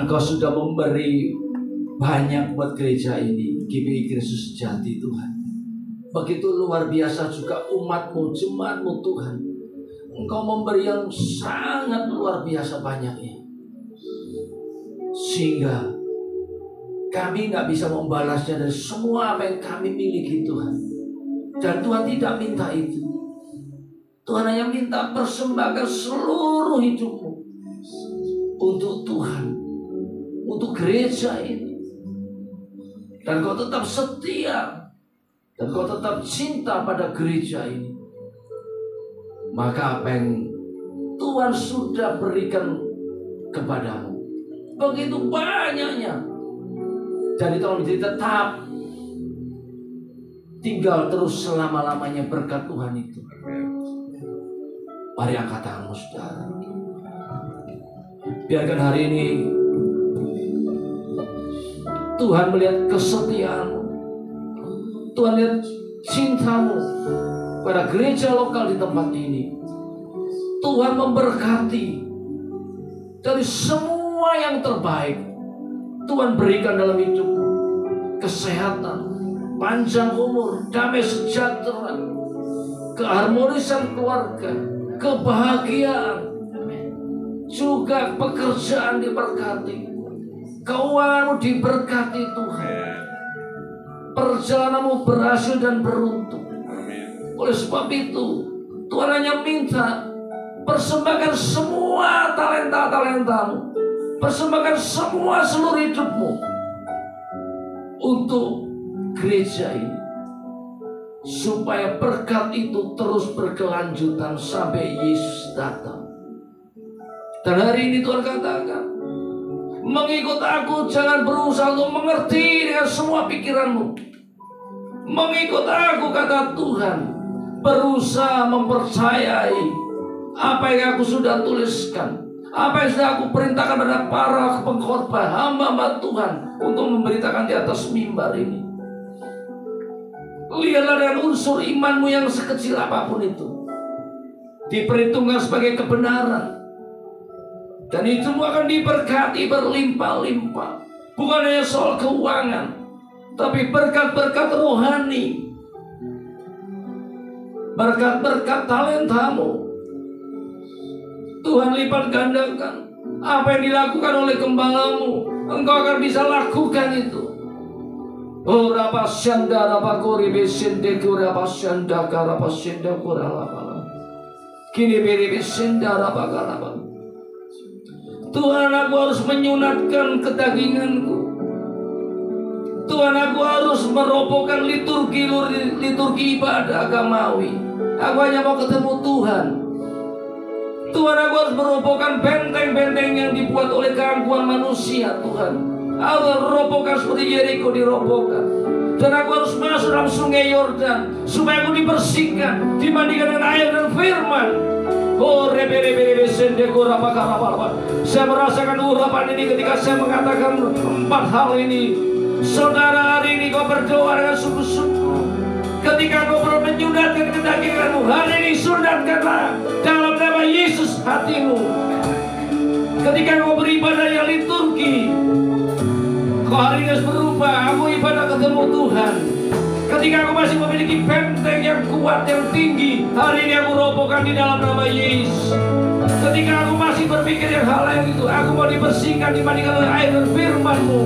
Engkau sudah memberi banyak buat gereja ini, GBI Kristus Sejati Tuhan. Begitu luar biasa juga umat-Mu, jemaat-Mu Tuhan. Engkau memberi yang sangat luar biasa banyaknya, sehingga kami nggak bisa membalasnya dari semua apa yang kami miliki Tuhan. Dan Tuhan tidak minta itu. Tuhan hanya minta persembahkan seluruh hidupmu untuk Tuhan, untuk gereja ini. Dan kau tetap setia, dan kau tetap cinta pada gereja ini. Maka apa yang Tuhan sudah berikan kepadamu begitu banyaknya, jadi tolong tetap tinggal terus selama-lamanya berkat Tuhan itu. Mari angkat tanganmu, saudara. Biarkan hari ini Tuhan melihat kesetiaanmu, Tuhan lihat cintamu pada gereja lokal di tempat ini. Tuhan memberkati dari semua yang terbaik. Tuhan berikan dalam hidupmu kesehatan, panjang umur, damai sejahtera, keharmonisan keluarga, kebahagiaan, juga pekerjaan diberkati, keuanganmu diberkati Tuhan, perjalananmu berhasil dan beruntung. Oleh sebab itu Tuhan hanya minta persembahkan semua talenta-talentamu, persembahkan semua seluruh hidupmu untuk gereja ini, supaya berkat itu terus berkelanjutan sampai Yesus datang. Dan hari ini Tuhan katakan, mengikut aku jangan berusaha untuk mengerti dengan semua pikiranmu. Mengikut aku, kata Tuhan, berusaha mempercayai apa yang aku sudah tuliskan, apa yang sudah aku perintahkan pada para pengkhotbah hamba-hamba Tuhan untuk memberitakan di atas mimbar ini. Lihatlah dengan unsur imanmu yang sekecil apapun itu diperhitungkan sebagai kebenaran, dan itu akan diberkati berlimpah-limpah. Bukan hanya soal keuangan, tapi berkat-berkat rohani, berkat-berkat talentamu. Tuhan lipat gandakan. Apa yang dilakukan oleh gembalamu, engkau akan bisa lakukan itu. Oh, rapa syanda rapa kori besende kurapa syanda karapa syanda kurapa. Kini beri besenda rapa karapa. Tuhan, aku harus menyunatkan kedaginganku. Tuhan, aku harus merobohkan liturgi ibadah agamawi. Aku hanya mau ketemu Tuhan. Tuhan, aku harus merobohkan benteng-benteng yang dibuat oleh keangkuhan manusia. Tuhan, aku harus merobohkan seperti Yeriko dirobohkan. Dan aku harus masuk dalam sungai Yordan supaya aku dibersihkan, dibandingkan dengan air dan firman. Oh, saya merasakan urapan ini ketika saya mengatakan 4 hal ini. Saudara, hari ini kau berdoa dengan sungguh-sungguh. Ketika kau menyunatkan kedaginganmu, hari ini sunatkanlah dalam nama Yesus hatimu. Ketika kau beribadah yang liturgi, kau hari ini harus berubah. Aku ibadah ketemu Tuhan. Ketika aku masih memiliki benteng yang kuat, yang tinggi, hari ini aku robohkan di dalam nama Yesus. Ketika aku masih berpikir yang hal yang itu, aku mau dibersihkan dibandingkan oleh air dan firman-Mu,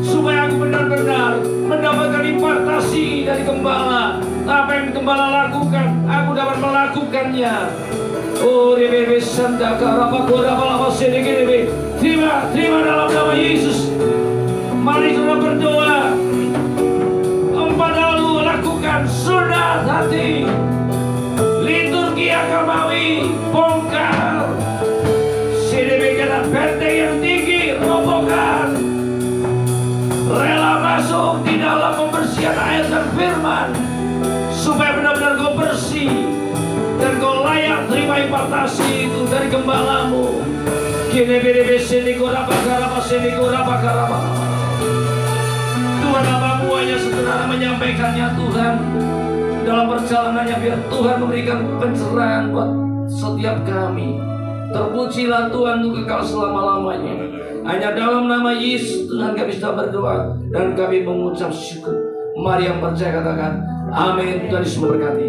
supaya aku benar-benar mendapatkan impartasi dari gembala. Apa yang gembala lakukan, aku dapat melakukannya. Oh, terima dalam nama Yesus. Mari kita berdoa. 4 lalu lakukan sunat hati, liturgi agamawi, bongkar. Sedemikian benteng yang tinggi, robohkan. Rela masuk di dalam pembersihan air dan firman, supaya benar-benar kau bersih dan kau layak terima impartasi itu dari gembalamu. Tuhan, hambamu hanya sederhana menyampaikannya Tuhan. Dalam perjalanannya biar Tuhan memberikan pencerahan buat setiap kami. Terpujilah Tuhan untuk kekal selama-lamanya. Hanya dalam nama Yesus Tuhan kami sudah berdoa dan kami mengucap syukur. Mari yang percaya katakan amin. Tuhan Yesus memberkati.